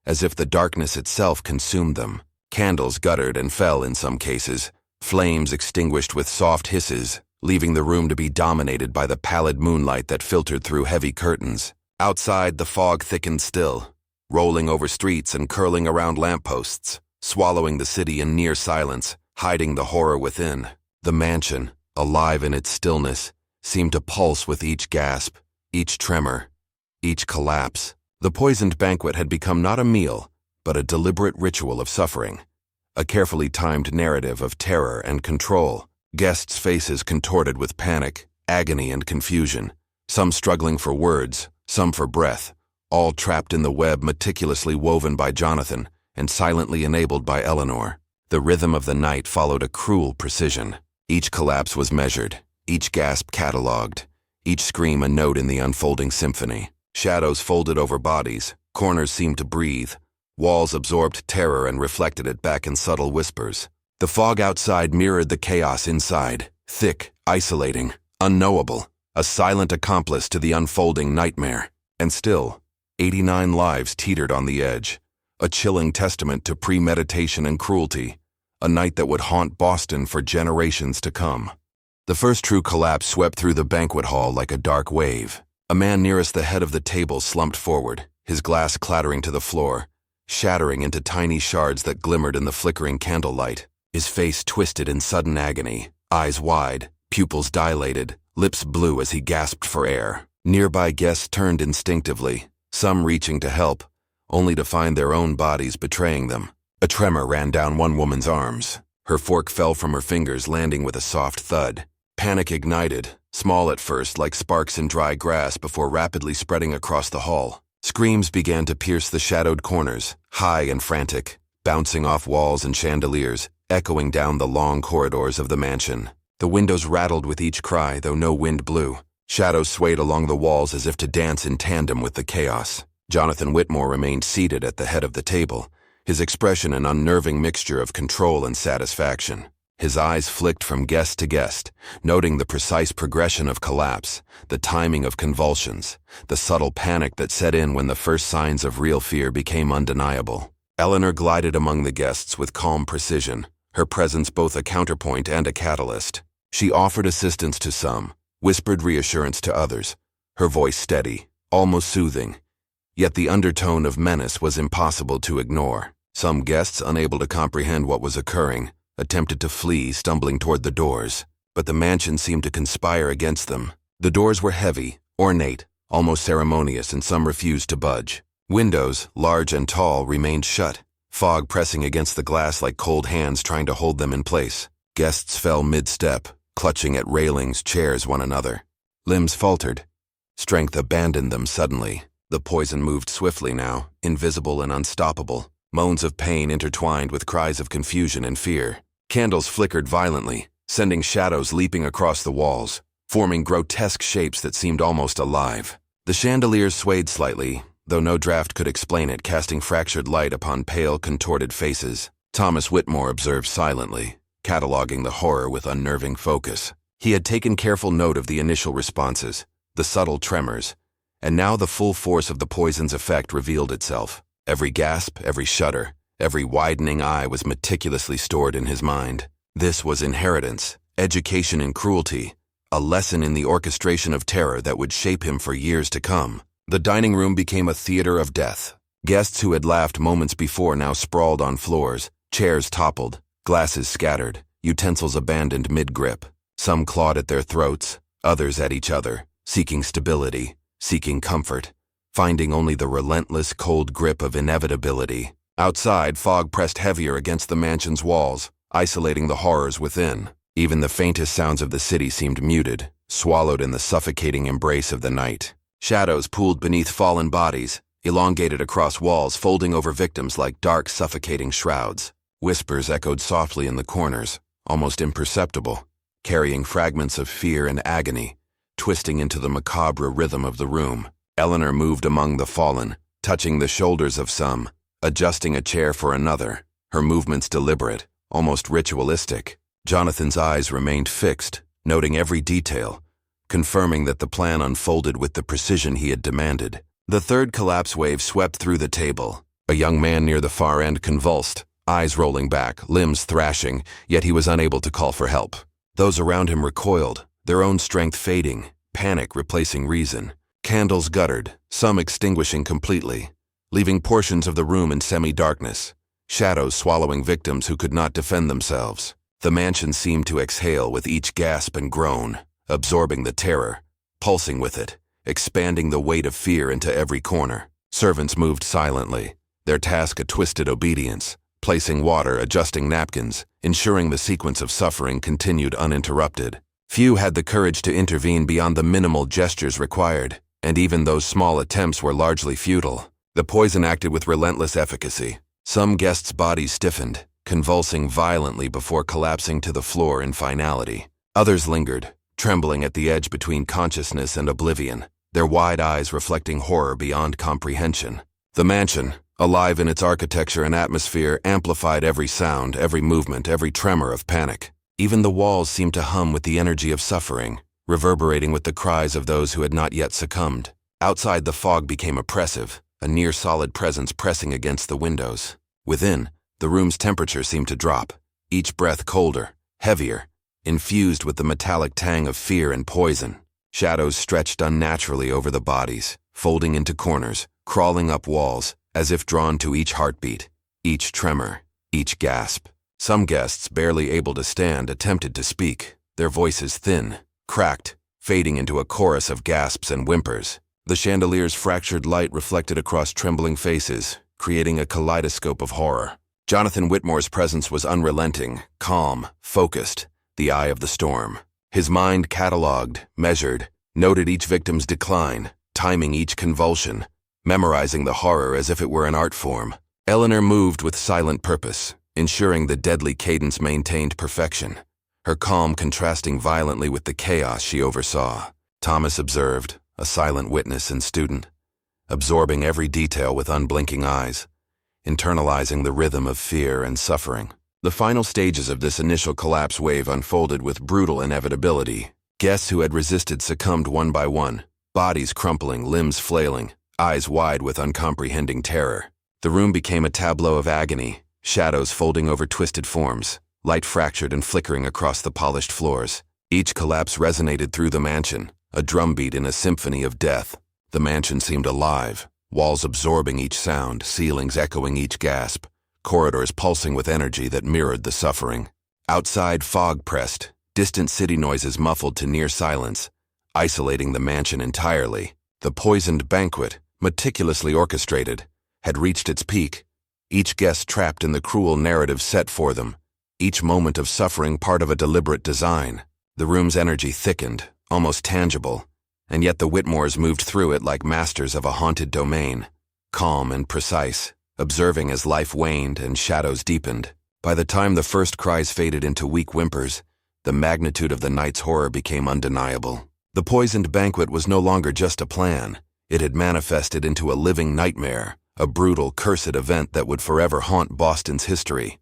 as if the darkness itself consumed them. Candles guttered and fell in some cases, flames extinguished with soft hisses, leaving the room to be dominated by the pallid moonlight that filtered through heavy curtains. Outside, the fog thickened still, rolling over streets and curling around lampposts, swallowing the city in near silence, hiding the horror within. The mansion, alive in its stillness, seemed to pulse with each gasp, each tremor, each collapse. The poisoned banquet had become not a meal, but a deliberate ritual of suffering, a carefully timed narrative of terror and control. Guests' faces contorted with panic, agony, and confusion, some struggling for words, some for breath, all trapped in the web meticulously woven by Jonathan and silently enabled by Eleanor. The rhythm of the night followed a cruel precision. Each collapse was measured, each gasp catalogued, each scream a note in the unfolding symphony. Shadows folded over bodies, corners seemed to breathe, walls absorbed terror and reflected it back in subtle whispers. The fog outside mirrored the chaos inside, thick, isolating, unknowable, a silent accomplice to the unfolding nightmare. And still, 89 lives teetered on the edge, a chilling testament to premeditation and cruelty, a night that would haunt Boston for generations to come. The first true collapse swept through the banquet hall like a dark wave. A man nearest the head of the table slumped forward, his glass clattering to the floor, shattering into tiny shards that glimmered in the flickering candlelight. His face twisted in sudden agony, eyes wide, pupils dilated, lips blue as he gasped for air. Nearby guests turned instinctively, some reaching to help, only to find their own bodies betraying them. A tremor ran down one woman's arms. Her fork fell from her fingers, landing with a soft thud. Panic ignited, small at first like sparks in dry grass before rapidly spreading across the hall. Screams began to pierce the shadowed corners, high and frantic, bouncing off walls and chandeliers, echoing down the long corridors of the mansion. The windows rattled with each cry, though no wind blew. Shadows swayed along the walls as if to dance in tandem with the chaos. Jonathan Whitmore remained seated at the head of the table, his expression an unnerving mixture of control and satisfaction. His eyes flicked from guest to guest, noting the precise progression of collapse, the timing of convulsions, the subtle panic that set in when the first signs of real fear became undeniable. Eleanor glided among the guests with calm precision, her presence both a counterpoint and a catalyst. She offered assistance to some, whispered reassurance to others, her voice steady, almost soothing. Yet the undertone of menace was impossible to ignore. Some guests, unable to comprehend what was occurring, attempted to flee, stumbling toward the doors, but the mansion seemed to conspire against them. The doors were heavy, ornate, almost ceremonious, and some refused to budge. Windows, large and tall, remained shut, fog pressing against the glass like cold hands trying to hold them in place. Guests fell mid-step, clutching at railings, chairs, one another. Limbs faltered. Strength abandoned them suddenly. The poison moved swiftly now, invisible and unstoppable. Moans of pain intertwined with cries of confusion and fear. Candles flickered violently, sending shadows leaping across the walls, forming grotesque shapes that seemed almost alive. The chandeliers swayed slightly, though no draft could explain it, casting fractured light upon pale, contorted faces. Thomas Whitmore observed silently, cataloging the horror with unnerving focus. He had taken careful note of the initial responses, the subtle tremors, and now the full force of the poison's effect revealed itself. Every gasp, every shudder, every widening eye was meticulously stored in his mind. This was inheritance, education in cruelty, a lesson in the orchestration of terror that would shape him for years to come. The dining room became a theater of death. Guests who had laughed moments before now sprawled on floors, chairs toppled, glasses scattered, utensils abandoned mid-grip. Some clawed at their throats, others at each other, seeking stability, seeking comfort, finding only the relentless cold grip of inevitability. Outside, fog pressed heavier against the mansion's walls, isolating the horrors within. Even the faintest sounds of the city seemed muted, swallowed in the suffocating embrace of the night. Shadows pooled beneath fallen bodies, elongated across walls, folding over victims like dark, suffocating shrouds. Whispers echoed softly in the corners, almost imperceptible, carrying fragments of fear and agony, twisting into the macabre rhythm of the room. Eleanor moved among the fallen, touching the shoulders of some, adjusting a chair for another, her movements deliberate, almost ritualistic. Jonathan's eyes remained fixed, noting every detail, confirming that the plan unfolded with the precision he had demanded. The third collapse wave swept through the table. A young man near the far end convulsed, eyes rolling back, limbs thrashing, yet he was unable to call for help. Those around him recoiled, their own strength fading, panic replacing reason. Candles guttered, some extinguishing completely, leaving portions of the room in semi-darkness, shadows swallowing victims who could not defend themselves. The mansion seemed to exhale with each gasp and groan, absorbing the terror, pulsing with it, expanding the weight of fear into every corner. Servants moved silently, their task a twisted obedience, placing water, adjusting napkins, ensuring the sequence of suffering continued uninterrupted. Few had the courage to intervene beyond the minimal gestures required, and even those small attempts were largely futile. The poison acted with relentless efficacy. Some guests' bodies stiffened, convulsing violently before collapsing to the floor in finality. Others lingered, trembling at the edge between consciousness and oblivion, their wide eyes reflecting horror beyond comprehension. The mansion, alive in its architecture and atmosphere, amplified every sound, every movement, every tremor of panic. Even the walls seemed to hum with the energy of suffering, reverberating with the cries of those who had not yet succumbed. Outside, the fog became oppressive, a near-solid presence pressing against the windows. Within, the room's temperature seemed to drop, each breath colder, heavier, infused with the metallic tang of fear and poison. Shadows stretched unnaturally over the bodies, folding into corners, crawling up walls, as if drawn to each heartbeat, each tremor, each gasp. Some guests, barely able to stand, attempted to speak, their voices thin, cracked, fading into a chorus of gasps and whimpers. The chandelier's fractured light reflected across trembling faces, creating a kaleidoscope of horror. Jonathan Whitmore's presence was unrelenting, calm, focused, the eye of the storm. His mind catalogued, measured, noted each victim's decline, timing each convulsion, memorizing the horror as if it were an art form. Eleanor moved with silent purpose, ensuring the deadly cadence maintained perfection, her calm contrasting violently with the chaos she oversaw. Thomas observed, a silent witness and student, absorbing every detail with unblinking eyes, internalizing the rhythm of fear and suffering. The final stages of this initial collapse wave unfolded with brutal inevitability. Guests who had resisted succumbed one by one, bodies crumpling, limbs flailing, eyes wide with uncomprehending terror. The room became a tableau of agony, shadows folding over twisted forms, light fractured and flickering across the polished floors. Each collapse resonated through the mansion, a drumbeat in a symphony of death. The mansion seemed alive, walls absorbing each sound, ceilings echoing each gasp, corridors pulsing with energy that mirrored the suffering. Outside, fog pressed, distant city noises muffled to near silence, isolating the mansion entirely. The poisoned banquet, meticulously orchestrated, had reached its peak, each guest trapped in the cruel narrative set for them, each moment of suffering part of a deliberate design. The room's energy thickened, almost tangible, and yet the Whitmores moved through it like masters of a haunted domain, calm and precise, observing as life waned and shadows deepened. By the time the first cries faded into weak whimpers, the magnitude of the night's horror became undeniable. The poisoned banquet was no longer just a plan. It had manifested into a living nightmare, a brutal, cursed event that would forever haunt Boston's history.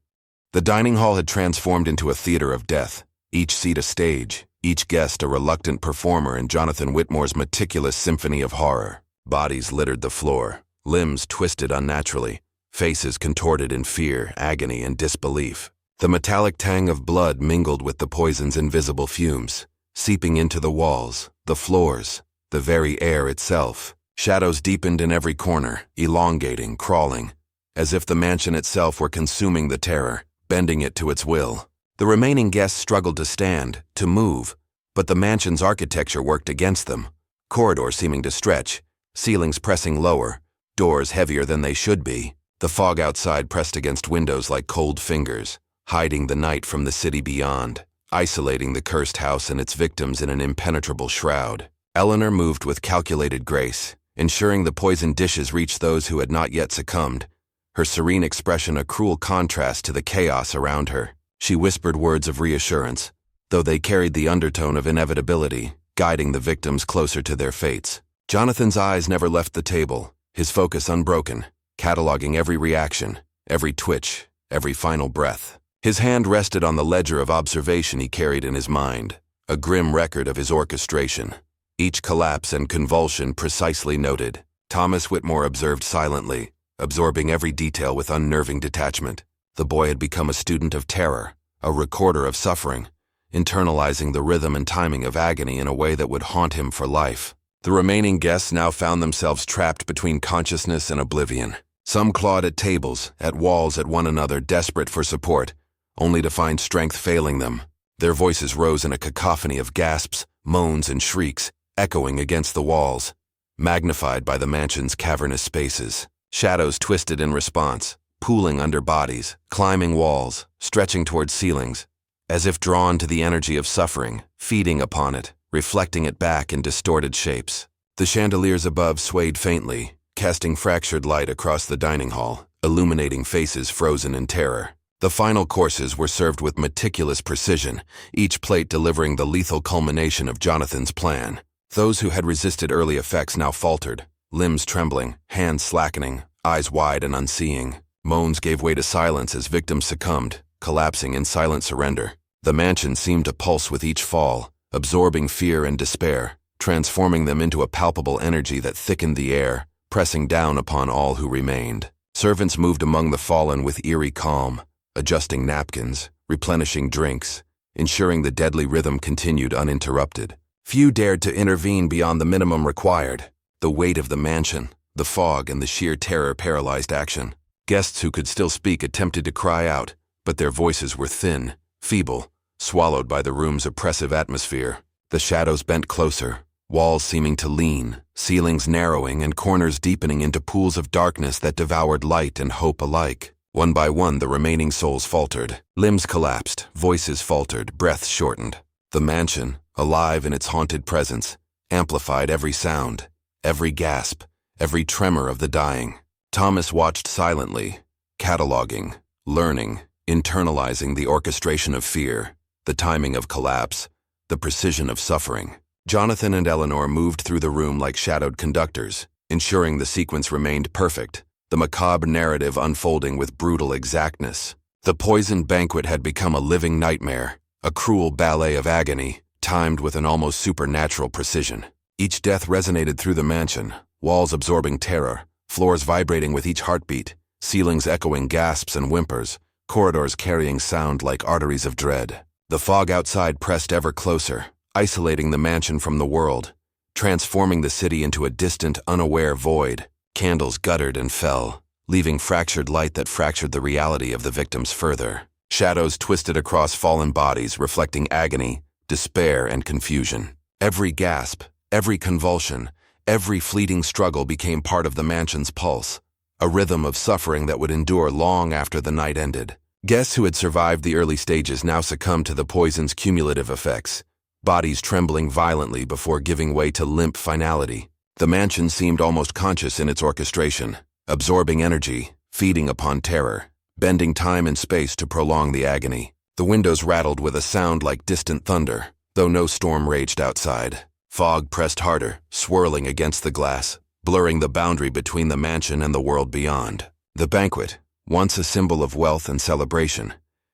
The dining hall had transformed into a theater of death, each seat a stage, each guest a reluctant performer in Jonathan Whitmore's meticulous symphony of horror. Bodies littered the floor, limbs twisted unnaturally, faces contorted in fear, agony, and disbelief. The metallic tang of blood mingled with the poison's invisible fumes, seeping into the walls, the floors, the very air itself. Shadows deepened in every corner, elongating, crawling, as if the mansion itself were consuming the terror, bending it to its will. The remaining guests struggled to stand, to move, but the mansion's architecture worked against them, corridors seeming to stretch, ceilings pressing lower, doors heavier than they should be. The fog outside pressed against windows like cold fingers, hiding the night from the city beyond, isolating the cursed house and its victims in an impenetrable shroud. Eleanor moved with calculated grace, ensuring the poisoned dishes reached those who had not yet succumbed, her serene expression a cruel contrast to the chaos around her. She whispered words of reassurance, though they carried the undertone of inevitability, guiding the victims closer to their fates. Jonathan's eyes never left the table, his focus unbroken, cataloging every reaction, every twitch, every final breath. His hand rested on the ledger of observation he carried in his mind, a grim record of his orchestration. Each collapse and convulsion precisely noted. Thomas Whitmore observed silently, absorbing every detail with unnerving detachment. The boy had become a student of terror, a recorder of suffering, internalizing the rhythm and timing of agony in a way that would haunt him for life. The remaining guests now found themselves trapped between consciousness and oblivion. Some clawed at tables, at walls, at one another, desperate for support, only to find strength failing them. Their voices rose in a cacophony of gasps, moans, and shrieks, echoing against the walls, magnified by the mansion's cavernous spaces. Shadows twisted in response, pooling under bodies, climbing walls, stretching toward ceilings, as if drawn to the energy of suffering, feeding upon it, reflecting it back in distorted shapes. The chandeliers above swayed faintly, casting fractured light across the dining hall, illuminating faces frozen in terror. The final courses were served with meticulous precision, each plate delivering the lethal culmination of Jonathan's plan. Those who had resisted early effects now faltered, limbs trembling, hands slackening, eyes wide and unseeing. Moans gave way to silence as victims succumbed, collapsing in silent surrender. The mansion seemed to pulse with each fall, absorbing fear and despair, transforming them into a palpable energy that thickened the air, pressing down upon all who remained. Servants moved among the fallen with eerie calm, adjusting napkins, replenishing drinks, ensuring the deadly rhythm continued uninterrupted. Few dared to intervene beyond the minimum required. The weight of the mansion, the fog, and the sheer terror paralyzed action. Guests who could still speak attempted to cry out, but their voices were thin, feeble, swallowed by the room's oppressive atmosphere. The shadows bent closer, walls seeming to lean, ceilings narrowing and corners deepening into pools of darkness that devoured light and hope alike. One by one, the remaining souls faltered. Limbs collapsed, voices faltered, breaths shortened. The mansion, alive in its haunted presence, amplified every sound, every gasp, every tremor of the dying. Thomas watched silently, cataloging, learning, internalizing the orchestration of fear, the timing of collapse, the precision of suffering. Jonathan and Eleanor moved through the room like shadowed conductors, ensuring the sequence remained perfect, the macabre narrative unfolding with brutal exactness. The poisoned banquet had become a living nightmare, a cruel ballet of agony, timed with an almost supernatural precision. Each death resonated through the mansion, walls absorbing terror, floors vibrating with each heartbeat, ceilings echoing gasps and whimpers, corridors carrying sound like arteries of dread. The fog outside pressed ever closer, isolating the mansion from the world, transforming the city into a distant, unaware void. Candles guttered and fell, leaving fractured light that fractured the reality of the victims further. Shadows twisted across fallen bodies, reflecting agony, despair, and confusion. Every gasp, every convulsion, every fleeting struggle became part of the mansion's pulse, a rhythm of suffering that would endure long after the night ended. Guests who had survived the early stages now succumbed to the poison's cumulative effects, bodies trembling violently before giving way to limp finality. The mansion seemed almost conscious in its orchestration, absorbing energy, feeding upon terror, bending time and space to prolong the agony. The windows rattled with a sound like distant thunder, though no storm raged outside. Fog pressed harder, swirling against the glass, blurring the boundary between the mansion and the world beyond. The banquet, once a symbol of wealth and celebration,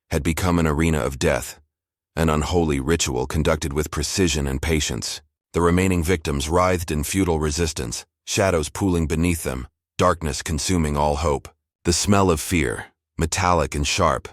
had become an arena of death, an unholy ritual conducted with precision and patience. The remaining victims writhed in futile resistance, shadows pooling beneath them, darkness consuming all hope. The smell of fear, metallic and sharp,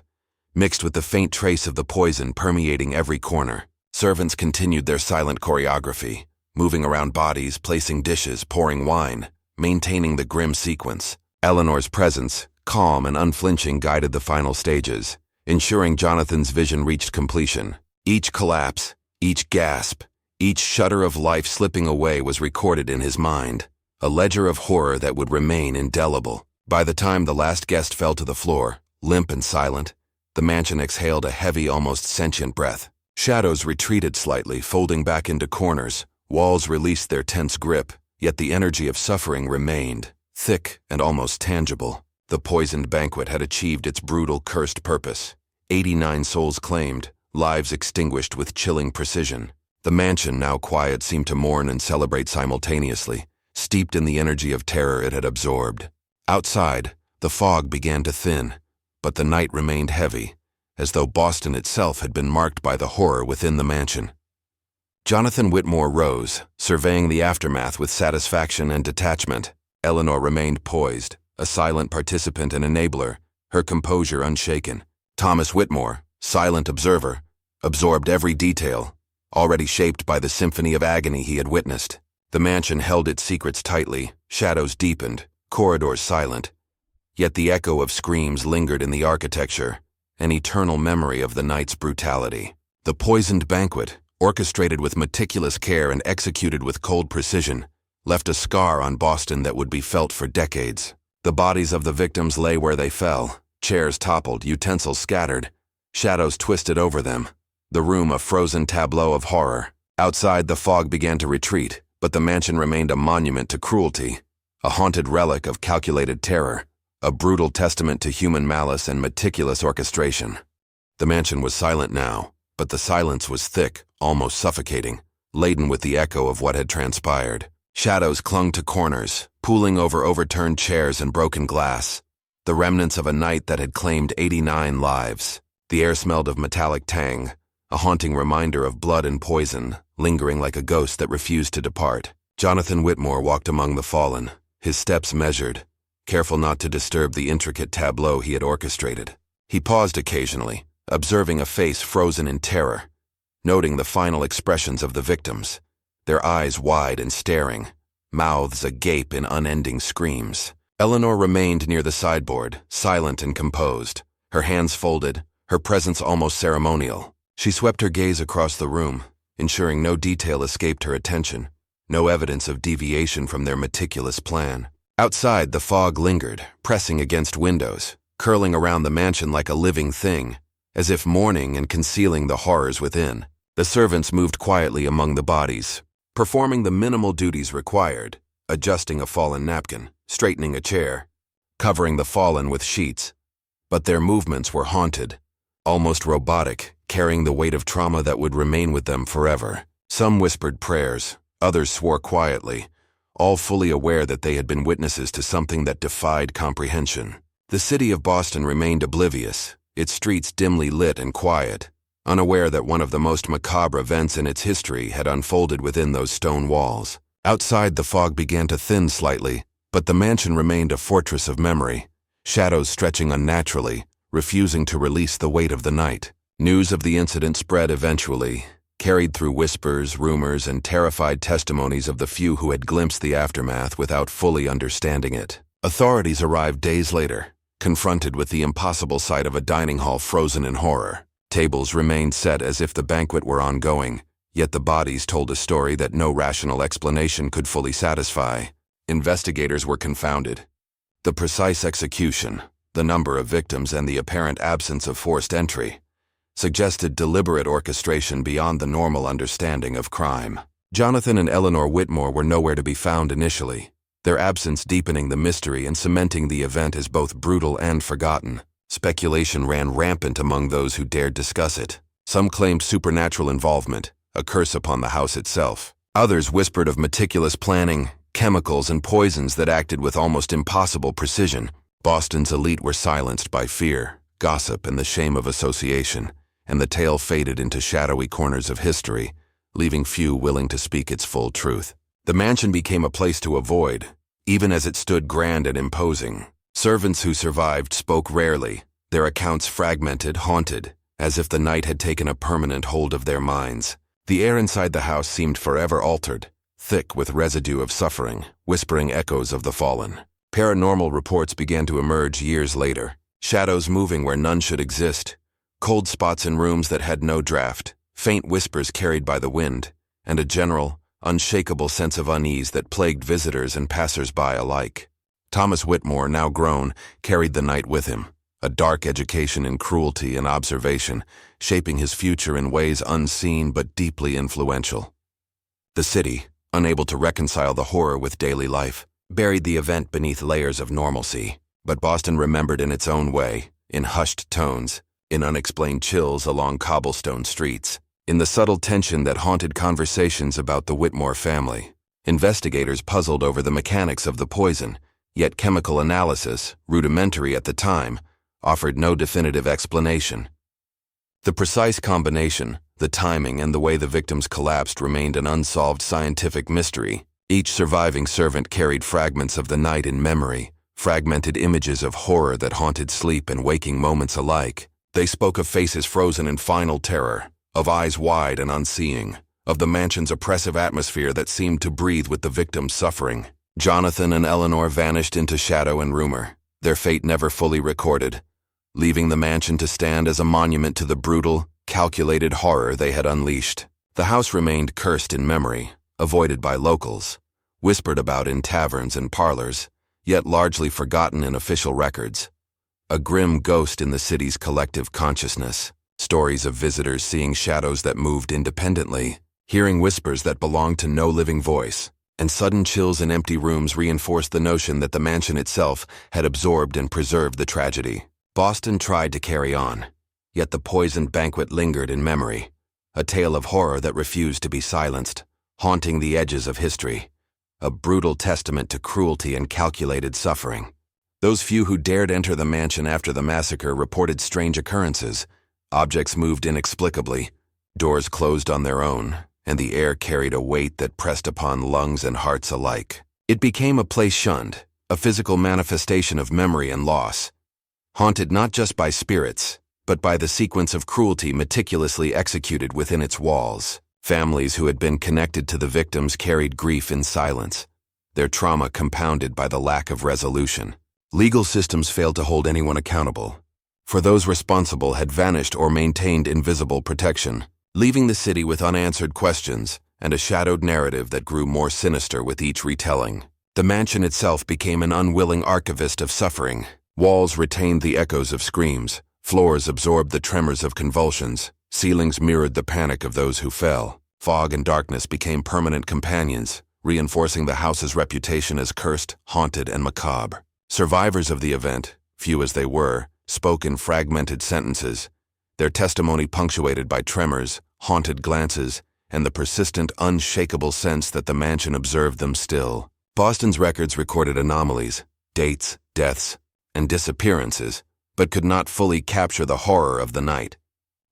mixed with the faint trace of the poison permeating every corner. Servants continued their silent choreography, moving around bodies, placing dishes, pouring wine, maintaining the grim sequence. Eleanor's presence, calm and unflinching, guided the final stages, ensuring Jonathan's vision reached completion. Each collapse, each gasp, each shudder of life slipping away was recorded in his mind, a ledger of horror that would remain indelible. By the time the last guest fell to the floor, limp and silent, the mansion exhaled a heavy, almost sentient breath. Shadows retreated slightly, folding back into corners. Walls released their tense grip, yet the energy of suffering remained, thick and almost tangible. The poisoned banquet had achieved its brutal, cursed purpose. 89 souls claimed, lives extinguished with chilling precision. The mansion, now quiet, seemed to mourn and celebrate simultaneously, steeped in the energy of terror it had absorbed. Outside, the fog began to thin, but the night remained heavy, as though Boston itself had been marked by the horror within the mansion. Jonathan Whitmore rose, surveying the aftermath with satisfaction and detachment. Eleanor remained poised, a silent participant and enabler, her composure unshaken. Thomas Whitmore, silent observer, absorbed every detail, already shaped by the symphony of agony he had witnessed. The mansion held its secrets tightly, shadows deepened, corridors silent. Yet the echo of screams lingered in the architecture, an eternal memory of the night's brutality. The poisoned banquet, orchestrated with meticulous care and executed with cold precision, left a scar on Boston that would be felt for decades. The bodies of the victims lay where they fell, chairs toppled, utensils scattered, shadows twisted over them, the room a frozen tableau of horror. Outside, the fog began to retreat, but the mansion remained a monument to cruelty, a haunted relic of calculated terror, a brutal testament to human malice and meticulous orchestration. The mansion was silent now, but the silence was thick, almost suffocating, laden with the echo of what had transpired. Shadows clung to corners, pooling over overturned chairs and broken glass, the remnants of a night that had claimed 89 lives. The air smelled of metallic tang, a haunting reminder of blood and poison, lingering like a ghost that refused to depart. Jonathan Whitmore walked among the fallen, his steps measured, careful not to disturb the intricate tableau he had orchestrated. He paused occasionally, observing a face frozen in terror, noting the final expressions of the victims, their eyes wide and staring, mouths agape in unending screams. Eleanor remained near the sideboard, silent and composed, her hands folded, her presence almost ceremonial. She swept her gaze across the room, ensuring no detail escaped her attention, no evidence of deviation from their meticulous plan. Outside, the fog lingered, pressing against windows, curling around the mansion like a living thing, as if mourning and concealing the horrors within. The servants moved quietly among the bodies, performing the minimal duties required, adjusting a fallen napkin, straightening a chair, covering the fallen with sheets. But their movements were haunted, almost robotic, carrying the weight of trauma that would remain with them forever. Some whispered prayers, others swore quietly, all fully aware that they had been witnesses to something that defied comprehension. The city of Boston remained oblivious, its streets dimly lit and quiet, unaware that one of the most macabre events in its history had unfolded within those stone walls. Outside, the fog began to thin slightly, but the mansion remained a fortress of memory, shadows stretching unnaturally, refusing to release the weight of the night. News of the incident spread eventually, carried through whispers, rumors, and terrified testimonies of the few who had glimpsed the aftermath without fully understanding it. Authorities arrived days later, confronted with the impossible sight of a dining hall frozen in horror. Tables remained set as if the banquet were ongoing, yet the bodies told a story that no rational explanation could fully satisfy. Investigators were confounded. The precise execution, the number of victims, and the apparent absence of forced entry suggested deliberate orchestration beyond the normal understanding of crime. Jonathan and Eleanor Whitmore were nowhere to be found initially, their absence deepening the mystery and cementing the event as both brutal and forgotten. Speculation ran rampant among those who dared discuss it. Some claimed supernatural involvement, a curse upon the house itself. Others whispered of meticulous planning, chemicals, and poisons that acted with almost impossible precision. Boston's elite were silenced by fear, gossip, and the shame of association, and the tale faded into shadowy corners of history, leaving few willing to speak its full truth. The mansion became a place to avoid, even as it stood grand and imposing. Servants who survived spoke rarely, their accounts fragmented, haunted, as if the night had taken a permanent hold of their minds. The air inside the house seemed forever altered, thick with residue of suffering, whispering echoes of the fallen. Paranormal reports began to emerge years later, shadows moving where none should exist, cold spots in rooms that had no draft, faint whispers carried by the wind, and a general, unshakable sense of unease that plagued visitors and passers-by alike. Thomas Whitmore, now grown, carried the night with him, a dark education in cruelty and observation, shaping his future in ways unseen but deeply influential. The city, unable to reconcile the horror with daily life, buried the event beneath layers of normalcy. But Boston remembered in its own way, in hushed tones, in unexplained chills along cobblestone streets, in the subtle tension that haunted conversations about the Whitmore family. Investigators puzzled over the mechanics of the poison, yet chemical analysis, rudimentary at the time, offered no definitive explanation. The precise combination, the timing, and the way the victims collapsed remained an unsolved scientific mystery. Each surviving servant carried fragments of the night in memory, fragmented images of horror that haunted sleep and waking moments alike. They spoke of faces frozen in final terror, of eyes wide and unseeing, of the mansion's oppressive atmosphere that seemed to breathe with the victims' suffering. Jonathan and Eleanor vanished into shadow and rumor, their fate never fully recorded, leaving the mansion to stand as a monument to the brutal, calculated horror they had unleashed. The house remained cursed in memory, avoided by locals, whispered about in taverns and parlors, yet largely forgotten in official records. A grim ghost in the city's collective consciousness, stories of visitors seeing shadows that moved independently, hearing whispers that belonged to no living voice, and sudden chills in empty rooms reinforced the notion that the mansion itself had absorbed and preserved the tragedy. Boston tried to carry on, yet the poisoned banquet lingered in memory, a tale of horror that refused to be silenced, haunting the edges of history, a brutal testament to cruelty and calculated suffering. Those few who dared enter the mansion after the massacre reported strange occurrences. Objects moved inexplicably, doors closed on their own, and the air carried a weight that pressed upon lungs and hearts alike. It became a place shunned, a physical manifestation of memory and loss, haunted not just by spirits, but by the sequence of cruelty meticulously executed within its walls. Families who had been connected to the victims carried grief in silence, their trauma compounded by the lack of resolution. Legal systems failed to hold anyone accountable, for those responsible had vanished or maintained invisible protection, leaving the city with unanswered questions and a shadowed narrative that grew more sinister with each retelling. The mansion itself became an unwilling archivist of suffering, Walls retained the echoes of screams, floors absorbed the tremors of convulsions, ceilings mirrored the panic of those who fell. Fog and darkness became permanent companions, reinforcing the house's reputation as cursed, haunted, and macabre. Survivors of the event, few as they were, spoke in fragmented sentences, their testimony punctuated by tremors, haunted glances, and the persistent, unshakable sense that the mansion observed them still. Boston's records recorded anomalies, dates, deaths, and disappearances, but could not fully capture the horror of the night,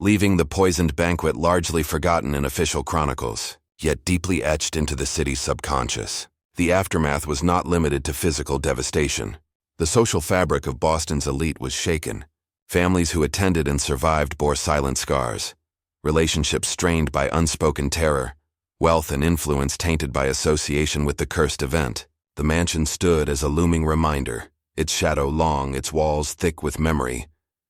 leaving the poisoned banquet largely forgotten in official chronicles, yet deeply etched into the city's subconscious. The aftermath was not limited to physical devastation. The social fabric of Boston's elite was shaken. Families who attended and survived bore silent scars, relationships strained by unspoken terror, wealth and influence tainted by association with the cursed event. The mansion stood as a looming reminder, its shadow long, its walls thick with memory,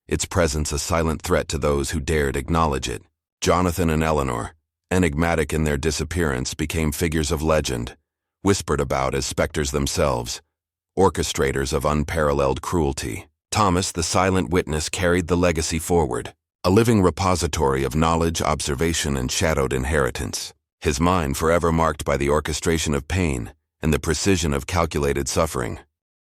its presence a silent threat to those who dared acknowledge it. Jonathan and Eleanor, enigmatic in their disappearance, became figures of legend, whispered about as specters themselves, orchestrators of unparalleled cruelty. Thomas, the silent witness, carried the legacy forward, a living repository of knowledge, observation, and shadowed inheritance. His mind forever marked by the orchestration of pain and the precision of calculated suffering.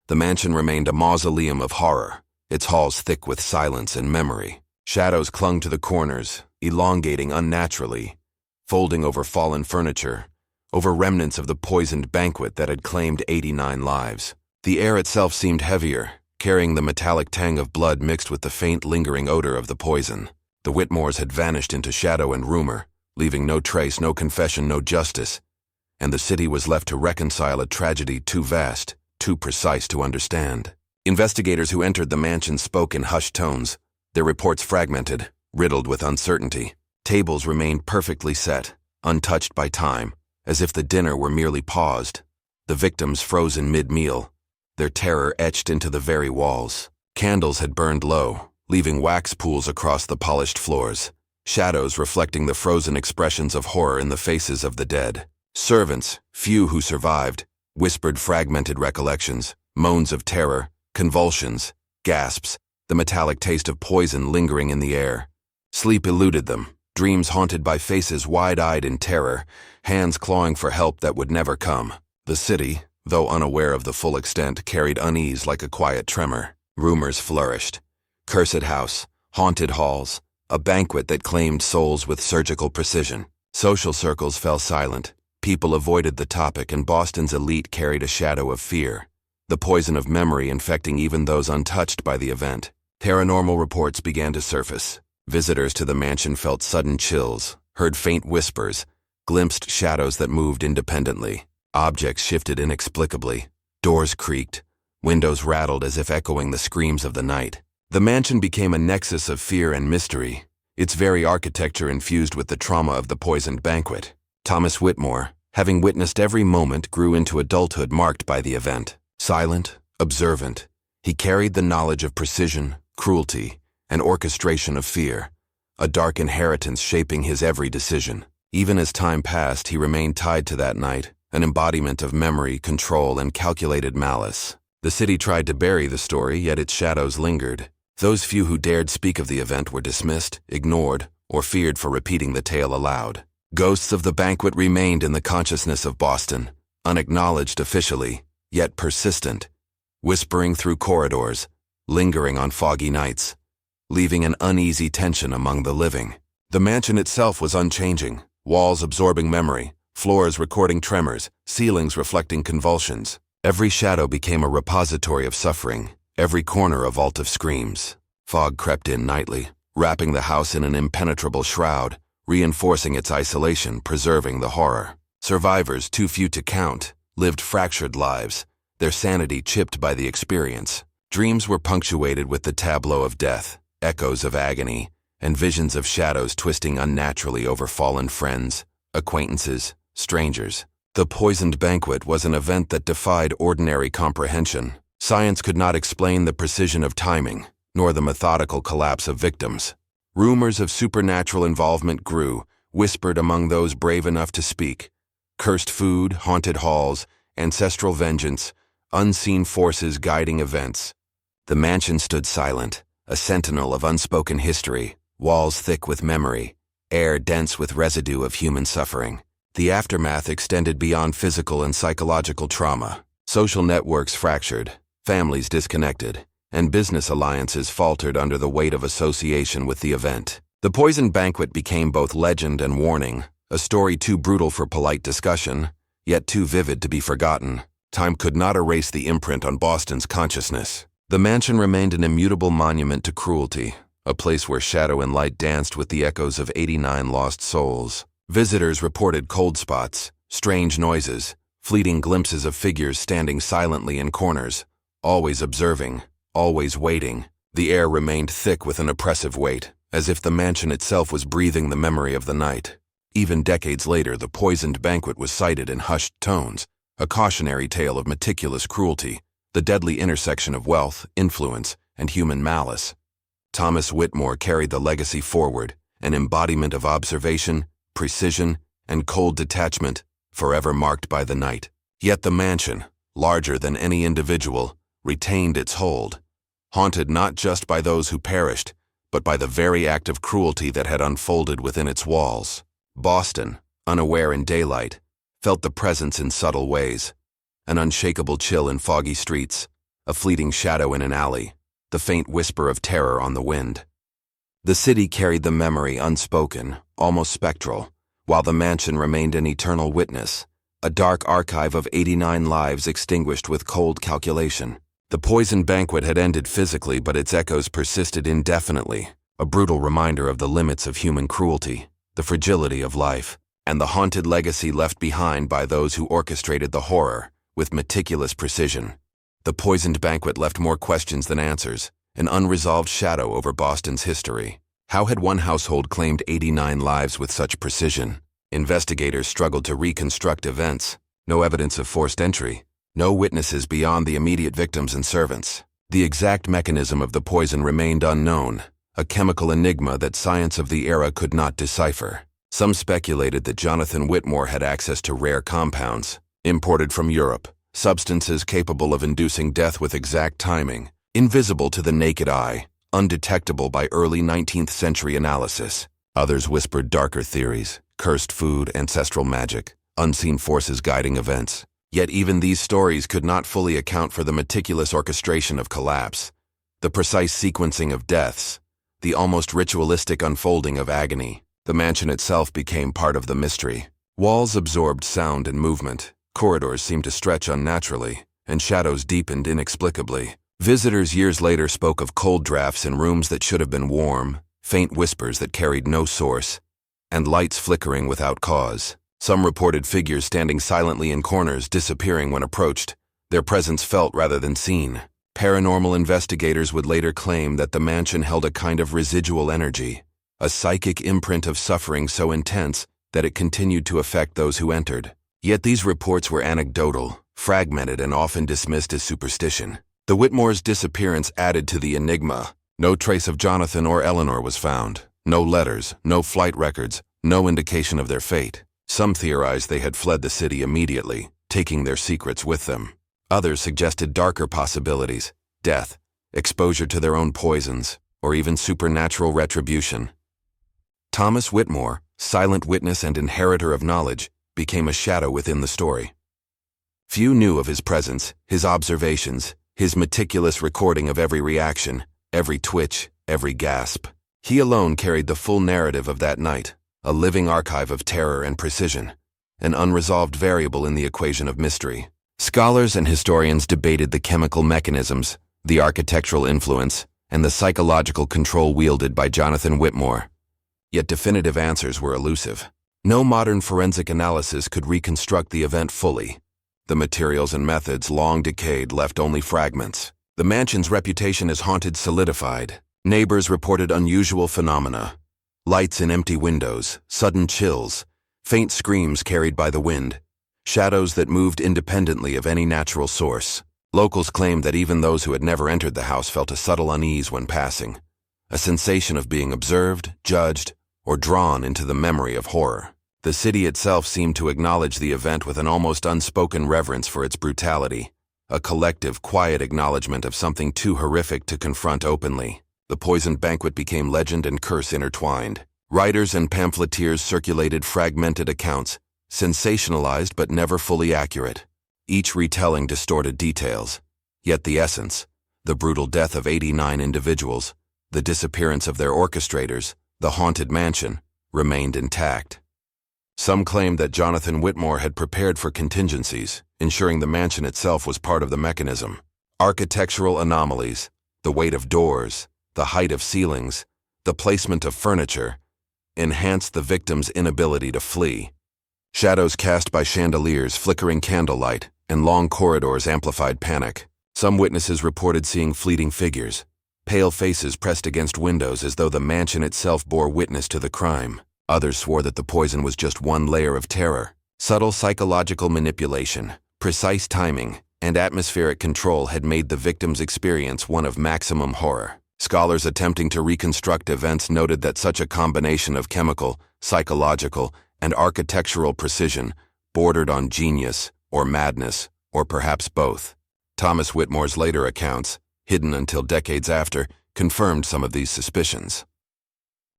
The mansion remained a mausoleum of horror, its halls thick with silence and memory. Shadows clung to the corners, elongating unnaturally, folding over fallen furniture, over remnants of the poisoned banquet that had claimed 89 lives. The air itself seemed heavier, carrying the metallic tang of blood mixed with the faint lingering odor of the poison. The Whitmores had vanished into shadow and rumor, leaving no trace, no confession, no justice, and the city was left to reconcile a tragedy too vast, too precise to understand. Investigators who entered the mansion spoke in hushed tones, their reports fragmented, riddled with uncertainty. Tables remained perfectly set, untouched by time, as if the dinner were merely paused. The victims frozen mid-meal, their terror etched into the very walls. Candles had burned low, leaving wax pools across the polished floors, shadows reflecting the frozen expressions of horror in the faces of the dead. Servants, few who survived, whispered fragmented recollections, moans of terror, convulsions, gasps, the metallic taste of poison lingering in the air. Sleep eluded them, dreams haunted by faces wide-eyed in terror, hands clawing for help that would never come. The city, though unaware of the full extent, carried unease like a quiet tremor. Rumors flourished. Cursed house, haunted halls, a banquet that claimed souls with surgical precision. Social circles fell silent. People avoided the topic, and Boston's elite carried a shadow of fear, the poison of memory infecting even those untouched by the event. Paranormal reports began to surface. Visitors to the mansion felt sudden chills, heard faint whispers, glimpsed shadows that moved independently. Objects shifted inexplicably. Doors creaked. Windows rattled as if echoing the screams of the night. The mansion became a nexus of fear and mystery, its very architecture infused with the trauma of the poisoned banquet. Thomas Whitmore, having witnessed every moment, grew into adulthood marked by the event. Silent, observant, he carried the knowledge of precision, cruelty, and orchestration of fear, a dark inheritance shaping his every decision. Even as time passed, he remained tied to that night, an embodiment of memory, control, and calculated malice. The city tried to bury the story, yet its shadows lingered. Those few who dared speak of the event were dismissed, ignored, or feared for repeating the tale aloud. Ghosts of the banquet remained in the consciousness of Boston, unacknowledged officially, yet persistent, whispering through corridors, lingering on foggy nights, leaving an uneasy tension among the living. The mansion itself was unchanging, walls absorbing memory, floors recording tremors, ceilings reflecting convulsions. Every shadow became a repository of suffering, every corner a vault of screams. Fog crept in nightly, wrapping the house in an impenetrable shroud, reinforcing its isolation, preserving the horror. Survivors, too few to count, lived fractured lives, their sanity chipped by the experience. Dreams were punctuated with the tableau of death, echoes of agony, and visions of shadows twisting unnaturally over fallen friends, acquaintances, strangers. The poisoned banquet was an event that defied ordinary comprehension. Science could not explain the precision of timing, nor the methodical collapse of victims. Rumors of supernatural involvement grew, whispered among those brave enough to speak. Cursed food, haunted halls, ancestral vengeance, unseen forces guiding events. The mansion stood silent, a sentinel of unspoken history, walls thick with memory, air dense with residue of human suffering. The aftermath extended beyond physical and psychological trauma. Social networks fractured, families disconnected, and business alliances faltered under the weight of association with the event. The poisoned banquet became both legend and warning, a story too brutal for polite discussion, yet too vivid to be forgotten. Time could not erase the imprint on Boston's consciousness. The mansion remained an immutable monument to cruelty, a place where shadow and light danced with the echoes of 89 lost souls. Visitors reported cold spots, strange noises, fleeting glimpses of figures standing silently in corners, always observing, always waiting. The air remained thick with an oppressive weight, as if the mansion itself was breathing the memory of the night. Even decades later, the poisoned banquet was cited in hushed tones, a cautionary tale of meticulous cruelty, the deadly intersection of wealth, influence, and human malice. Thomas Whitmore carried the legacy forward, an embodiment of observation, precision, and cold detachment, forever marked by the night. Yet the mansion, larger than any individual, retained its hold, haunted not just by those who perished, but by the very act of cruelty that had unfolded within its walls. Boston, unaware in daylight, felt the presence in subtle ways. An unshakable chill in foggy streets, a fleeting shadow in an alley, the faint whisper of terror on the wind. The city carried the memory unspoken, almost spectral, while the mansion remained an eternal witness, a dark archive of 89 lives extinguished with cold calculation. The poisoned banquet had ended physically, but its echoes persisted indefinitely, a brutal reminder of the limits of human cruelty, the fragility of life, and the haunted legacy left behind by those who orchestrated the horror with meticulous precision. The poisoned banquet left more questions than answers, an unresolved shadow over Boston's history. How had one household claimed 89 lives with such precision? Investigators struggled to reconstruct events. No evidence of forced entry. No witnesses beyond the immediate victims and servants. The exact mechanism of the poison remained unknown, a chemical enigma that science of the era could not decipher. Some speculated that Jonathan Whitmore had access to rare compounds, imported from Europe, substances capable of inducing death with exact timing, invisible to the naked eye, undetectable by early 19th century analysis. Others whispered darker theories, cursed food, ancestral magic, unseen forces guiding events. Yet even these stories could not fully account for the meticulous orchestration of collapse, the precise sequencing of deaths, the almost ritualistic unfolding of agony. The mansion itself became part of the mystery. Walls absorbed sound and movement, corridors seemed to stretch unnaturally, and shadows deepened inexplicably. Visitors years later spoke of cold drafts in rooms that should have been warm, faint whispers that carried no source, and lights flickering without cause. Some reported figures standing silently in corners, disappearing when approached, their presence felt rather than seen. Paranormal investigators would later claim that the mansion held a kind of residual energy, a psychic imprint of suffering so intense that it continued to affect those who entered. Yet these reports were anecdotal, fragmented, and often dismissed as superstition. The Whitmores' disappearance added to the enigma. No trace of Jonathan or Eleanor was found. No letters, no flight records, no indication of their fate. Some theorized they had fled the city immediately, taking their secrets with them. Others suggested darker possibilities: death, exposure to their own poisons, or even supernatural retribution. Thomas Whitmore, silent witness and inheritor of knowledge, became a shadow within the story. Few knew of his presence, his observations, his meticulous recording of every reaction, every twitch, every gasp. He alone carried the full narrative of that night, a living archive of terror and precision, an unresolved variable in the equation of mystery. Scholars and historians debated the chemical mechanisms, the architectural influence, and the psychological control wielded by Jonathan Whitmore. Yet definitive answers were elusive. No modern forensic analysis could reconstruct the event fully. The materials and methods, long decayed, left only fragments. The mansion's reputation as haunted solidified. Neighbors reported unusual phenomena: lights in empty windows, sudden chills, faint screams carried by the wind, shadows that moved independently of any natural source. Locals claimed that even those who had never entered the house felt a subtle unease when passing, a sensation of being observed, judged, or drawn into the memory of horror. The city itself seemed to acknowledge the event with an almost unspoken reverence for its brutality, a collective, quiet acknowledgement of something too horrific to confront openly. The poisoned banquet became legend and curse intertwined. Writers and pamphleteers circulated fragmented accounts, sensationalized but never fully accurate. Each retelling distorted details. Yet the essence, the brutal death of 89 individuals, the disappearance of their orchestrators, the haunted mansion, remained intact. Some claimed that Jonathan Whitmore had prepared for contingencies, ensuring the mansion itself was part of the mechanism. Architectural anomalies, the weight of doors, the height of ceilings, the placement of furniture, enhanced the victim's inability to flee. Shadows cast by chandeliers, flickering candlelight, and long corridors amplified panic. Some witnesses reported seeing fleeting figures, pale faces pressed against windows as though the mansion itself bore witness to the crime. Others swore that the poison was just one layer of terror. Subtle psychological manipulation, precise timing, and atmospheric control had made the victim's experience one of maximum horror. Scholars attempting to reconstruct events noted that such a combination of chemical, psychological, and architectural precision bordered on genius or madness, or perhaps both. Thomas Whitmore's later accounts, hidden until decades after, confirmed some of these suspicions.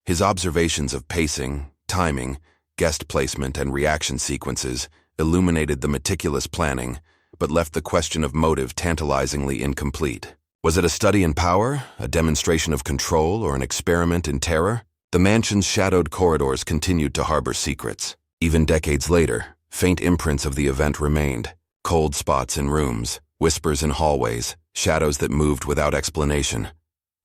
His observations of pacing, timing, guest placement, and reaction sequences illuminated the meticulous planning, but left the question of motive tantalizingly incomplete. Was it a study in power, a demonstration of control, or an experiment in terror? The mansion's shadowed corridors continued to harbor secrets. Even decades later, faint imprints of the event remained. Cold spots in rooms, whispers in hallways, shadows that moved without explanation.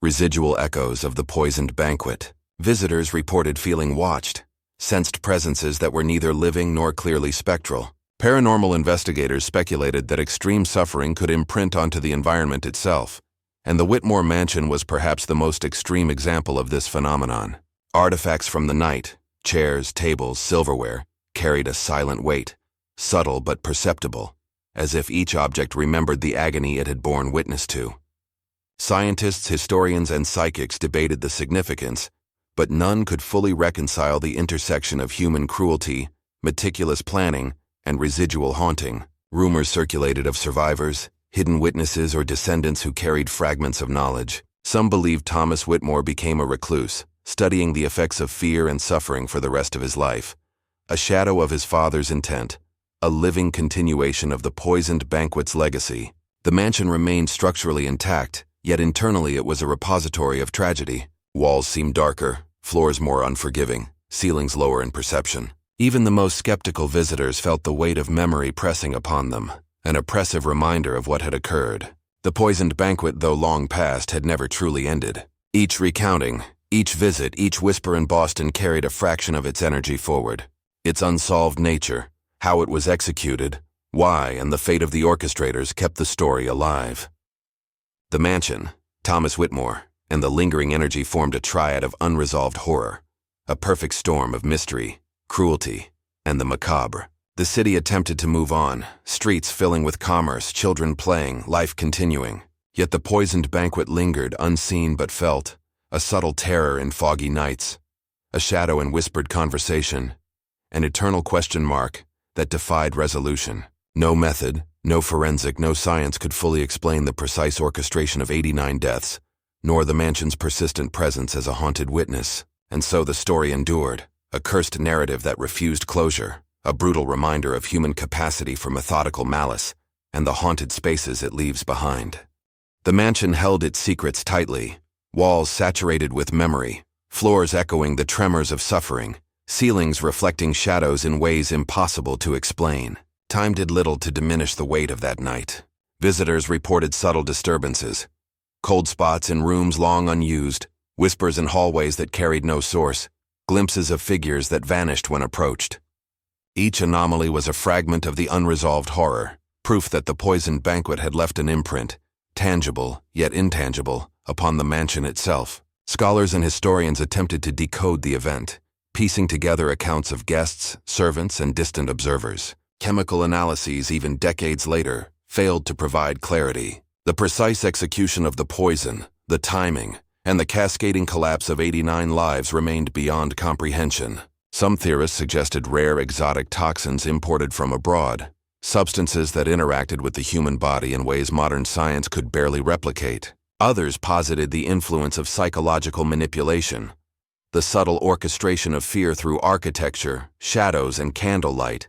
Residual echoes of the poisoned banquet. Visitors reported feeling watched, sensed presences that were neither living nor clearly spectral. Paranormal investigators speculated that extreme suffering could imprint onto the environment itself, and the Whitmore mansion was perhaps the most extreme example of this phenomenon. Artifacts from the night, chairs, tables, silverware, carried a silent weight, subtle but perceptible, as if each object remembered the agony it had borne witness to. Scientists, historians, and psychics debated the significance, but none could fully reconcile the intersection of human cruelty, meticulous planning, and residual haunting. Rumors circulated of survivors, hidden witnesses, or descendants who carried fragments of knowledge. Some believed Thomas Whitmore became a recluse, studying the effects of fear and suffering for the rest of his life. A shadow of his father's intent, a living continuation of the poisoned banquet's legacy. The mansion remained structurally intact, yet internally it was a repository of tragedy. Walls seemed darker, floors more unforgiving, ceilings lower in perception. Even the most skeptical visitors felt the weight of memory pressing upon them, an oppressive reminder of what had occurred. The poisoned banquet, though long past, had never truly ended. Each recounting, each visit, each whisper in Boston carried a fraction of its energy forward. Its unsolved nature, how it was executed, why, and the fate of the orchestrators kept the story alive. The mansion, Thomas Whitmore, and the lingering energy formed a triad of unresolved horror, a perfect storm of mystery, cruelty, and the macabre. The city attempted to move on, streets filling with commerce, children playing, life continuing. Yet the poisoned banquet lingered, unseen but felt, a subtle terror in foggy nights, a shadow in whispered conversation, an eternal question mark that defied resolution. No method, no forensic, no science could fully explain the precise orchestration of 89 deaths, nor the mansion's persistent presence as a haunted witness. And so the story endured, a cursed narrative that refused closure, a brutal reminder of human capacity for methodical malice and the haunted spaces it leaves behind. The mansion held its secrets tightly, walls saturated with memory, floors echoing the tremors of suffering, ceilings reflecting shadows in ways impossible to explain. Time did little to diminish the weight of that night. Visitors reported subtle disturbances, cold spots in rooms long unused, whispers in hallways that carried no source, glimpses of figures that vanished when approached. Each anomaly was a fragment of the unresolved horror, proof that the poisoned banquet had left an imprint, tangible yet intangible, upon the mansion itself. Scholars and historians attempted to decode the event, piecing together accounts of guests, servants, and distant observers. Chemical analyses, even decades later, failed to provide clarity. The precise execution of the poison, the timing, and the cascading collapse of 89 lives remained beyond comprehension. Some theorists suggested rare exotic toxins imported from abroad, substances that interacted with the human body in ways modern science could barely replicate. Others posited the influence of psychological manipulation, the subtle orchestration of fear through architecture, shadows, and candlelight,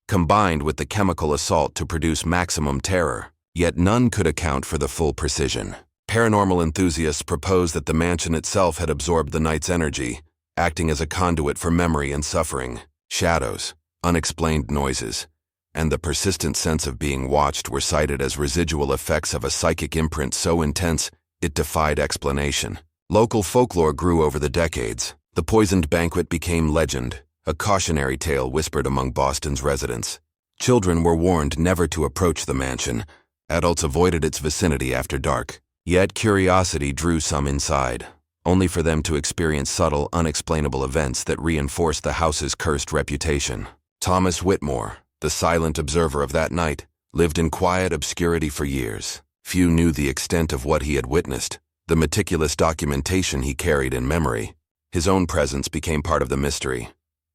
combined with the chemical assault to produce maximum terror. Yet none could account for the full precision. Paranormal enthusiasts proposed that the mansion itself had absorbed the night's energy, acting as a conduit for memory and suffering. Shadows, unexplained noises, and the persistent sense of being watched were cited as residual effects of a psychic imprint so intense it defied explanation. Local folklore grew over the decades. The poisoned banquet became legend, a cautionary tale whispered among Boston's residents. Children were warned never to approach the mansion. Adults avoided its vicinity after dark. Yet curiosity drew some inside, only for them to experience subtle, unexplainable events that reinforced the house's cursed reputation. Thomas Whitmore, the silent observer of that night, lived in quiet obscurity for years. Few knew the extent of what he had witnessed, the meticulous documentation he carried in memory. His own presence became part of the mystery.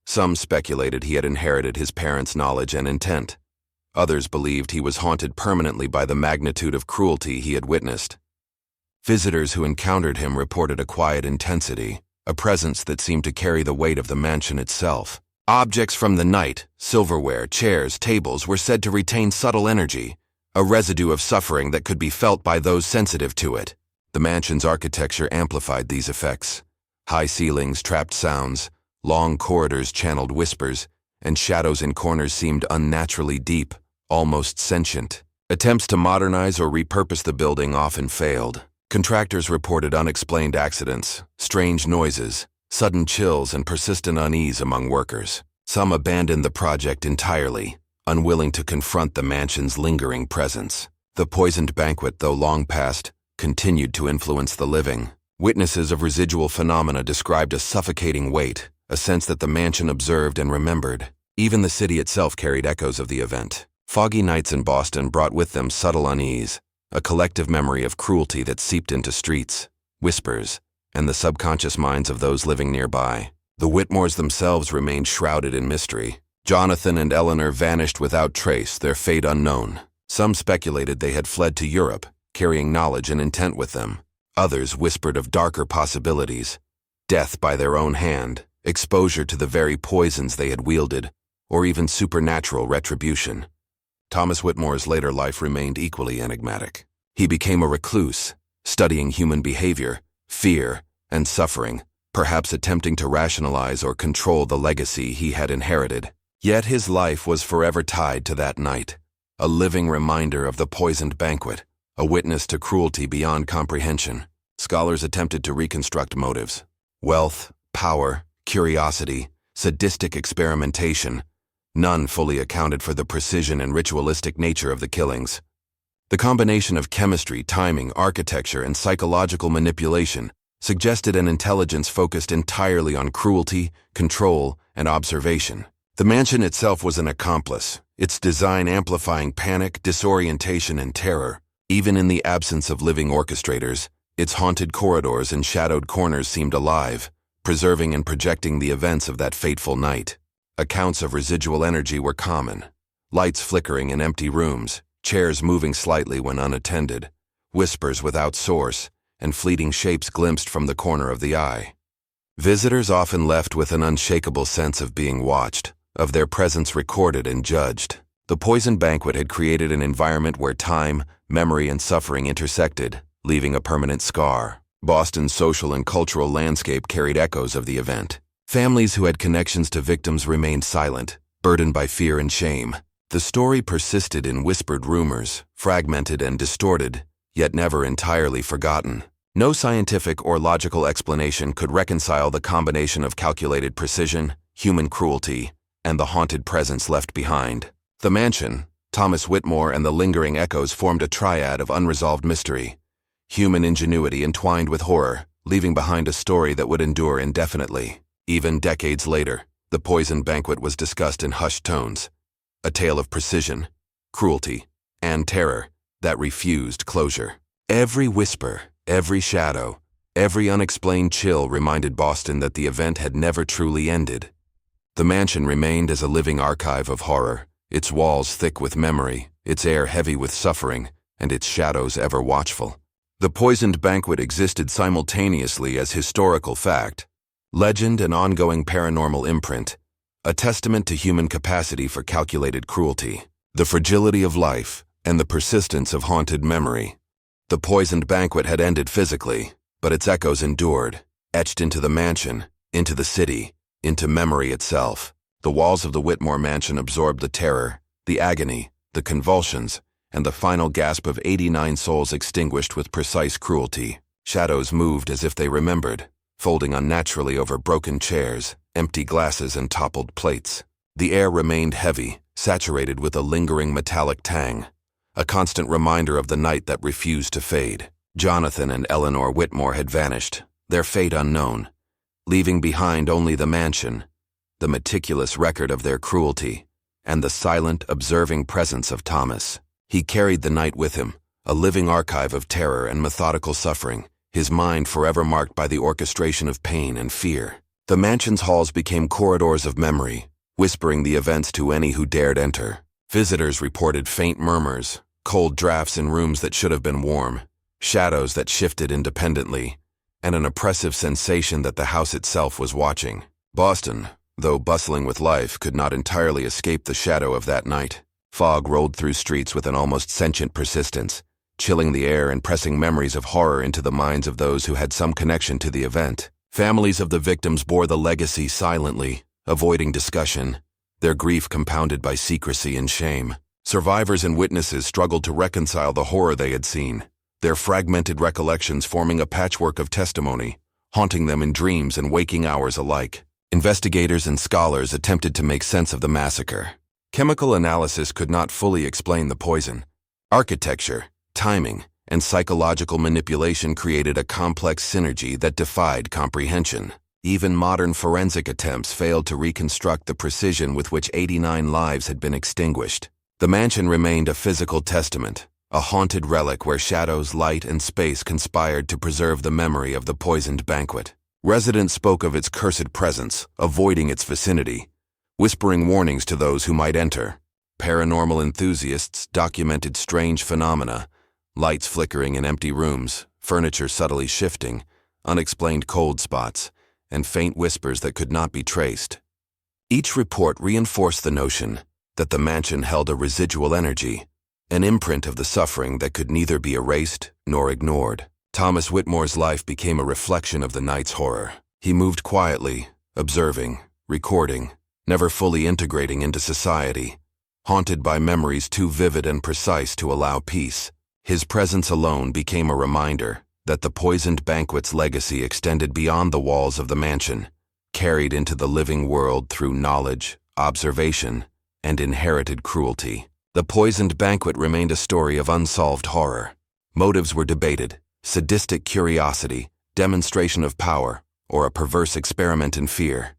Some speculated he had inherited his parents' knowledge and intent. Others believed he was haunted permanently by the magnitude of cruelty he had witnessed. Visitors who encountered him reported a quiet intensity, a presence that seemed to carry the weight of the mansion itself. Objects from the night, silverware, chairs, tables, were said to retain subtle energy, a residue of suffering that could be felt by those sensitive to it. The mansion's architecture amplified these effects. High ceilings trapped sounds, long corridors channeled whispers, and shadows in corners seemed unnaturally deep, almost sentient. Attempts to modernize or repurpose the building often failed. Contractors reported unexplained accidents, strange noises, sudden chills, and persistent unease among workers. Some abandoned the project entirely, unwilling to confront the mansion's lingering presence. The poisoned banquet, though long past, continued to influence the living. Witnesses of residual phenomena described a suffocating weight, a sense that the mansion observed and remembered. Even the city itself carried echoes of the event. Foggy nights in Boston brought with them subtle unease, a collective memory of cruelty that seeped into streets, whispers, and the subconscious minds of those living nearby. The Whitmores themselves remained shrouded in mystery. Jonathan and Eleanor vanished without trace, their fate unknown. Some speculated they had fled to Europe, carrying knowledge and intent with them. Others whispered of darker possibilities, death by their own hand, exposure to the very poisons they had wielded, or even supernatural retribution. Thomas Whitmore's later life remained equally enigmatic. He became a recluse, studying human behavior, fear, and suffering, perhaps attempting to rationalize or control the legacy he had inherited. Yet his life was forever tied to that night, a living reminder of the poisoned banquet, a witness to cruelty beyond comprehension. Scholars attempted to reconstruct motives. Wealth, power, curiosity, sadistic experimentation. None fully accounted for the precision and ritualistic nature of the killings. The combination of chemistry, timing, architecture, and psychological manipulation suggested an intelligence focused entirely on cruelty, control, and observation. The mansion itself was an accomplice, its design amplifying panic, disorientation, and terror. Even in the absence of living orchestrators, its haunted corridors and shadowed corners seemed alive, preserving and projecting the events of that fateful night. Accounts of residual energy were common. Lights flickering in empty rooms, chairs moving slightly when unattended, whispers without source, and fleeting shapes glimpsed from the corner of the eye. Visitors often left with an unshakable sense of being watched, of their presence recorded and judged. The poisoned banquet had created an environment where time, memory, and suffering intersected, leaving a permanent scar. Boston's social and cultural landscape carried echoes of the event. Families who had connections to victims remained silent, burdened by fear and shame. The story persisted in whispered rumors, fragmented and distorted, yet never entirely forgotten. No scientific or logical explanation could reconcile the combination of calculated precision, human cruelty, and the haunted presence left behind. The mansion, Thomas Whitmore, and the lingering echoes formed a triad of unresolved mystery. Human ingenuity entwined with horror, leaving behind a story that would endure indefinitely. Even decades later, the poisoned banquet was discussed in hushed tones, a tale of precision, cruelty, and terror that refused closure. Every whisper, every shadow, every unexplained chill reminded Boston that the event had never truly ended. The mansion remained as a living archive of horror, its walls thick with memory, its air heavy with suffering, and its shadows ever watchful. The poisoned banquet existed simultaneously as historical fact, legend and ongoing paranormal imprint, a testament to human capacity for calculated cruelty, the fragility of life, and the persistence of haunted memory. The poisoned banquet had ended physically, but its echoes endured, etched into the mansion, into the city, into memory itself. The walls of the Whitmore mansion absorbed the terror, the agony, the convulsions, and the final gasp of 89 souls extinguished with precise cruelty. Shadows moved as if they remembered, folding unnaturally over broken chairs, empty glasses, and toppled plates. The air remained heavy, saturated with a lingering metallic tang, a constant reminder of the night that refused to fade. Jonathan and Eleanor Whitmore had vanished, their fate unknown, leaving behind only the mansion, the meticulous record of their cruelty, and the silent, observing presence of Thomas. He carried the night with him, a living archive of terror and methodical suffering, his mind forever marked by the orchestration of pain and fear. The mansion's halls became corridors of memory, whispering the events to any who dared enter. Visitors reported faint murmurs, cold drafts in rooms that should have been warm, shadows that shifted independently, and an oppressive sensation that the house itself was watching. Boston, though bustling with life, could not entirely escape the shadow of that night. Fog rolled through streets with an almost sentient persistence, chilling the air and pressing memories of horror into the minds of those who had some connection to the event. Families of the victims bore the legacy silently, avoiding discussion, their grief compounded by secrecy and shame. Survivors and witnesses struggled to reconcile the horror they had seen, their fragmented recollections forming a patchwork of testimony, haunting them in dreams and waking hours alike. Investigators and scholars attempted to make sense of the massacre. Chemical analysis could not fully explain the poison. Architecture, timing, and psychological manipulation created a complex synergy that defied comprehension. Even modern forensic attempts failed to reconstruct the precision with which 89 lives had been extinguished. The mansion remained a physical testament, a haunted relic where shadows, light, and space conspired to preserve the memory of the poisoned banquet. Residents spoke of its cursed presence, avoiding its vicinity, whispering warnings to those who might enter. Paranormal enthusiasts documented strange phenomena, lights flickering in empty rooms, furniture subtly shifting, unexplained cold spots, and faint whispers that could not be traced. Each report reinforced the notion that the mansion held a residual energy, an imprint of the suffering that could neither be erased nor ignored. Thomas Whitmore's life became a reflection of the night's horror. He moved quietly, observing, recording, never fully integrating into society, haunted by memories too vivid and precise to allow peace. His presence alone became a reminder that the poisoned banquet's legacy extended beyond the walls of the mansion, carried into the living world through knowledge, observation, and inherited cruelty. The poisoned banquet remained a story of unsolved horror. Motives were debated: sadistic curiosity, demonstration of power, or a perverse experiment in fear.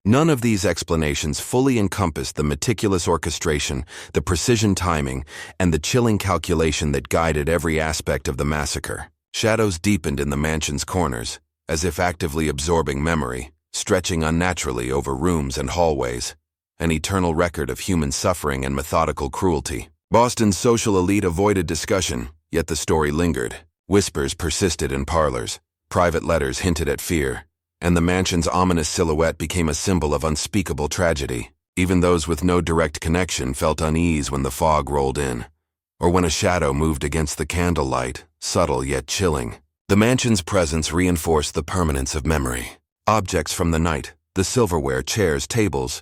None of these explanations fully encompassed the meticulous orchestration, the precision timing, and the chilling calculation that guided every aspect of the massacre. Shadows deepened in the mansion's corners, as if actively absorbing memory, stretching unnaturally over rooms and hallways, an eternal record of human suffering and methodical cruelty. Boston's social elite avoided discussion, yet the story lingered. Whispers persisted in parlors, private letters hinted at fear, and the mansion's ominous silhouette became a symbol of unspeakable tragedy. Even those with no direct connection felt unease when the fog rolled in, or when a shadow moved against the candlelight, subtle yet chilling. The mansion's presence reinforced the permanence of memory. Objects from the night, the silverware, chairs, tables,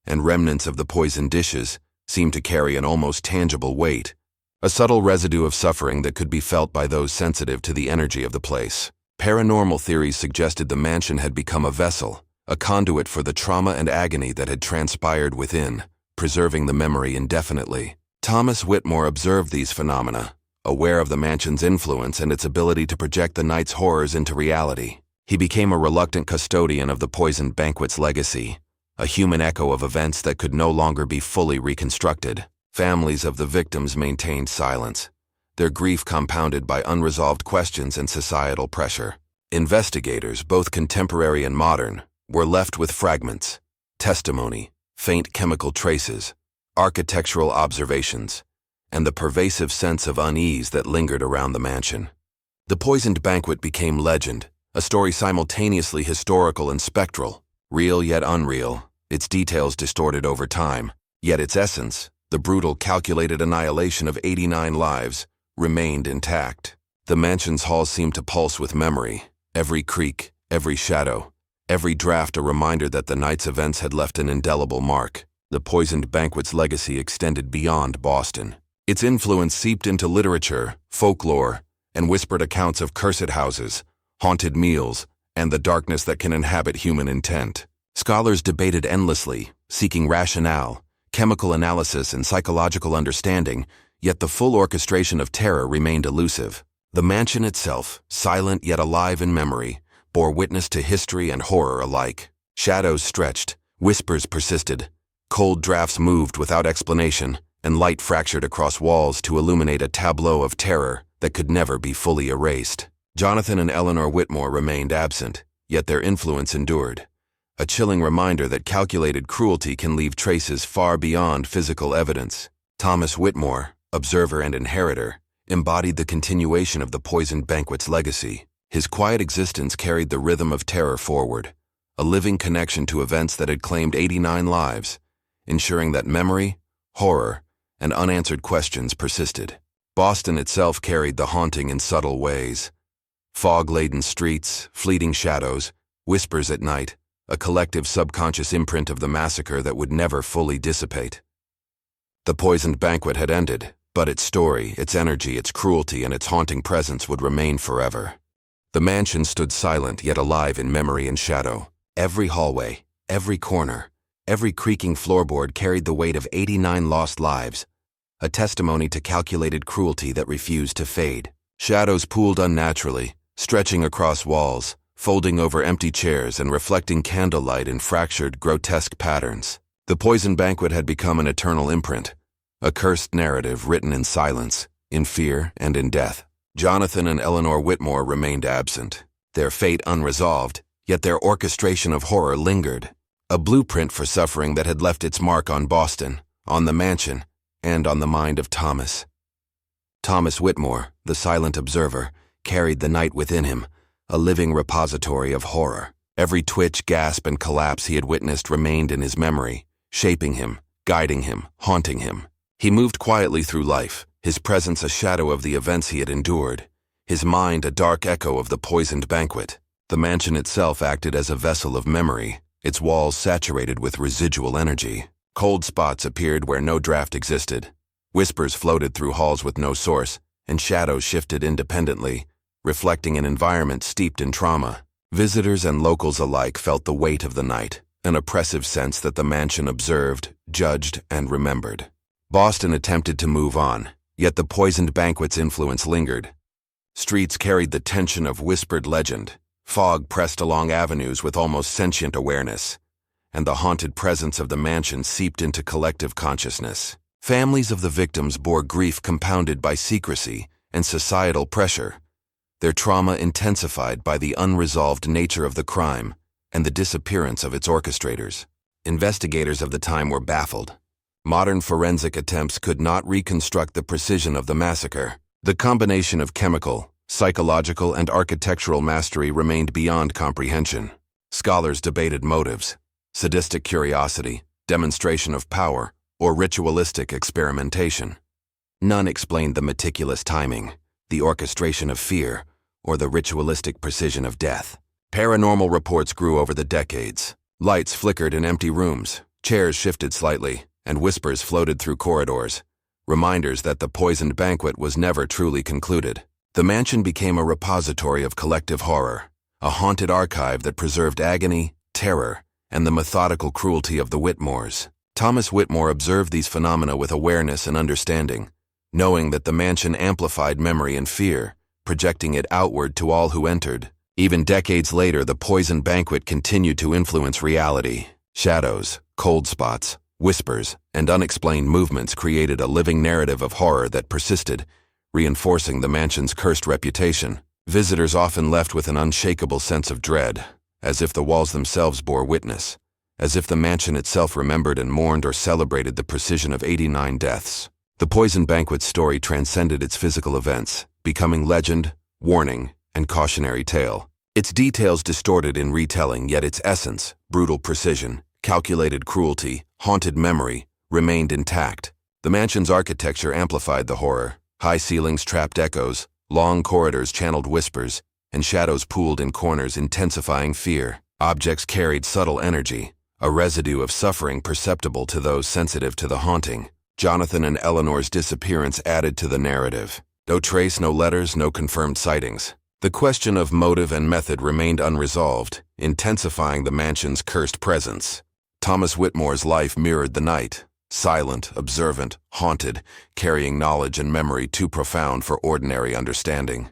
and remnants of the poisoned dishes seemed to carry an almost tangible weight, a subtle residue of suffering that could be felt by those sensitive to the energy of the place. Paranormal theories suggested the mansion had become a vessel, a conduit for the trauma and agony that had transpired within, preserving the memory indefinitely. Thomas Whitmore observed these phenomena, aware of the mansion's influence and its ability to project the night's horrors into reality. He became a reluctant custodian of the poisoned banquet's legacy, a human echo of events that could no longer be fully reconstructed. Families of the victims maintained silence, their grief compounded by unresolved questions and societal pressure. Investigators, both contemporary and modern, were left with fragments, testimony, faint chemical traces, architectural observations, and the pervasive sense of unease that lingered around the mansion. The poisoned banquet became legend, a story simultaneously historical and spectral, real yet unreal, its details distorted over time, yet its essence, the brutal calculated annihilation of 89 lives, remained intact. The mansion's halls seemed to pulse with memory, every creak, every shadow, every draft a reminder that the night's events had left an indelible mark. The poisoned banquet's legacy extended beyond Boston. Its influence seeped into literature, folklore, and whispered accounts of cursed houses, haunted meals, and the darkness that can inhabit human intent. Scholars debated endlessly, seeking rationale, chemical analysis, and psychological understanding, yet the full orchestration of terror remained elusive. The mansion itself, silent yet alive in memory, bore witness to history and horror alike. Shadows stretched, whispers persisted, cold drafts moved without explanation, and light fractured across walls to illuminate a tableau of terror that could never be fully erased. Jonathan and Eleanor Whitmore remained absent, yet their influence endured. A chilling reminder that calculated cruelty can leave traces far beyond physical evidence. Thomas Whitmore, observer and inheritor, embodied the continuation of the poisoned banquet's legacy. His quiet existence carried the rhythm of terror forward, a living connection to events that had claimed 89 lives, ensuring that memory, horror, and unanswered questions persisted. Boston itself carried the haunting in subtle ways. Fog-laden streets, fleeting shadows, whispers at night, a collective subconscious imprint of the massacre that would never fully dissipate. The poisoned banquet had ended, but its story, its energy, its cruelty, and its haunting presence would remain forever. The mansion stood silent yet alive in memory and shadow. Every hallway, every corner, every creaking floorboard carried the weight of 89 lost lives, a testimony to calculated cruelty that refused to fade. Shadows pooled unnaturally, stretching across walls, folding over empty chairs and reflecting candlelight in fractured, grotesque patterns. The poisoned banquet had become an eternal imprint, a cursed narrative written in silence, in fear, and in death. Jonathan and Eleanor Whitmore remained absent, their fate unresolved, yet their orchestration of horror lingered, a blueprint for suffering that had left its mark on Boston, on the mansion, and on the mind of Thomas. Thomas Whitmore, the silent observer, carried the night within him, a living repository of horror. Every twitch, gasp, and collapse he had witnessed remained in his memory, shaping him, guiding him, haunting him. He moved quietly through life, his presence a shadow of the events he had endured, his mind a dark echo of the poisoned banquet. The mansion itself acted as a vessel of memory, its walls saturated with residual energy. Cold spots appeared where no draft existed. Whispers floated through halls with no source, and shadows shifted independently, reflecting an environment steeped in trauma. Visitors and locals alike felt the weight of the night, an oppressive sense that the mansion observed, judged, and remembered. Boston attempted to move on, yet the poisoned banquet's influence lingered. Streets carried the tension of whispered legend, fog pressed along avenues with almost sentient awareness, and the haunted presence of the mansion seeped into collective consciousness. Families of the victims bore grief compounded by secrecy and societal pressure, their trauma intensified by the unresolved nature of the crime and the disappearance of its orchestrators. Investigators of the time were baffled. Modern forensic attempts could not reconstruct the precision of the massacre. The combination of chemical, psychological, and architectural mastery remained beyond comprehension. Scholars debated motives: sadistic curiosity, demonstration of power, or ritualistic experimentation. None explained the meticulous timing, the orchestration of fear, or the ritualistic precision of death. Paranormal reports grew over the decades. Lights flickered in empty rooms, chairs shifted slightly, and whispers floated through corridors, reminders that the poisoned banquet was never truly concluded. The mansion became a repository of collective horror, a haunted archive that preserved agony, terror, and the methodical cruelty of the Whitmores. Thomas Whitmore observed these phenomena with awareness and understanding, knowing that the mansion amplified memory and fear, projecting it outward to all who entered. Even decades later, the poisoned banquet continued to influence reality. Shadows, cold spots, whispers, and unexplained movements created a living narrative of horror that persisted, reinforcing the mansion's cursed reputation. Visitors often left with an unshakable sense of dread, as if the walls themselves bore witness, as if the mansion itself remembered and mourned or celebrated the precision of 89 deaths. The poison banquet story transcended its physical events, becoming legend, warning, and cautionary tale. Its details distorted in retelling, yet its essence, brutal precision, calculated cruelty, haunted memory, remained intact. The mansion's architecture amplified the horror. High ceilings trapped echoes, long corridors channeled whispers, and shadows pooled in corners intensifying fear. Objects carried subtle energy, a residue of suffering perceptible to those sensitive to the haunting. Jonathan and Eleanor's disappearance added to the narrative. No trace, no letters, no confirmed sightings. The question of motive and method remained unresolved, intensifying the mansion's cursed presence. Thomas Whitmore's life mirrored the night, silent, observant, haunted, carrying knowledge and memory too profound for ordinary understanding.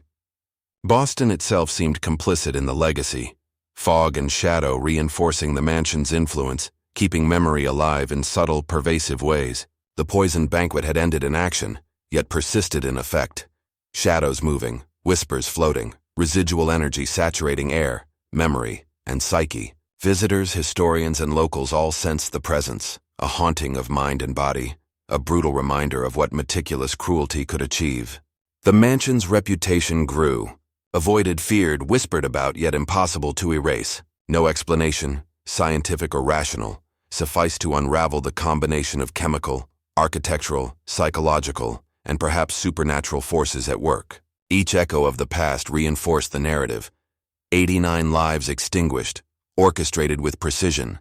Boston itself seemed complicit in the legacy, fog and shadow reinforcing the mansion's influence, keeping memory alive in subtle, pervasive ways. The poisoned banquet had ended in action, yet persisted in effect. Shadows moving, whispers floating, residual energy saturating air, memory, and psyche. Visitors, historians, and locals all sensed the presence, a haunting of mind and body, a brutal reminder of what meticulous cruelty could achieve. The mansion's reputation grew, avoided, feared, whispered about, yet impossible to erase. No explanation, scientific or rational, sufficed to unravel the combination of chemical, architectural, psychological, and perhaps supernatural forces at work. Each echo of the past reinforced the narrative. 89 lives extinguished, orchestrated with precision,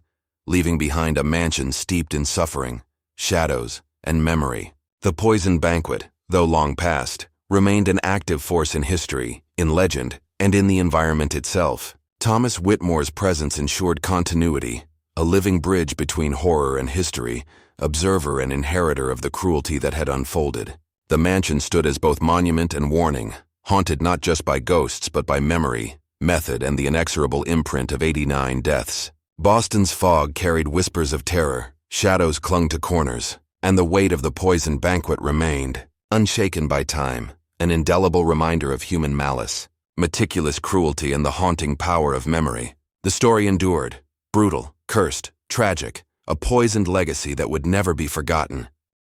leaving behind a mansion steeped in suffering, shadows, and memory. The poison banquet, though long past, remained an active force in history, in legend, and in the environment itself. Thomas Whitmore's presence ensured continuity, a living bridge between horror and history, observer and inheritor of the cruelty that had unfolded. The mansion stood as both monument and warning, haunted not just by ghosts but by memory, method, and the inexorable imprint of 89 deaths. Boston's fog carried whispers of terror, shadows clung to corners, and the weight of the poison banquet remained, unshaken by time, an indelible reminder of human malice, meticulous cruelty, and the haunting power of memory. The story endured, brutal, cursed, tragic, a poisoned legacy that would never be forgotten.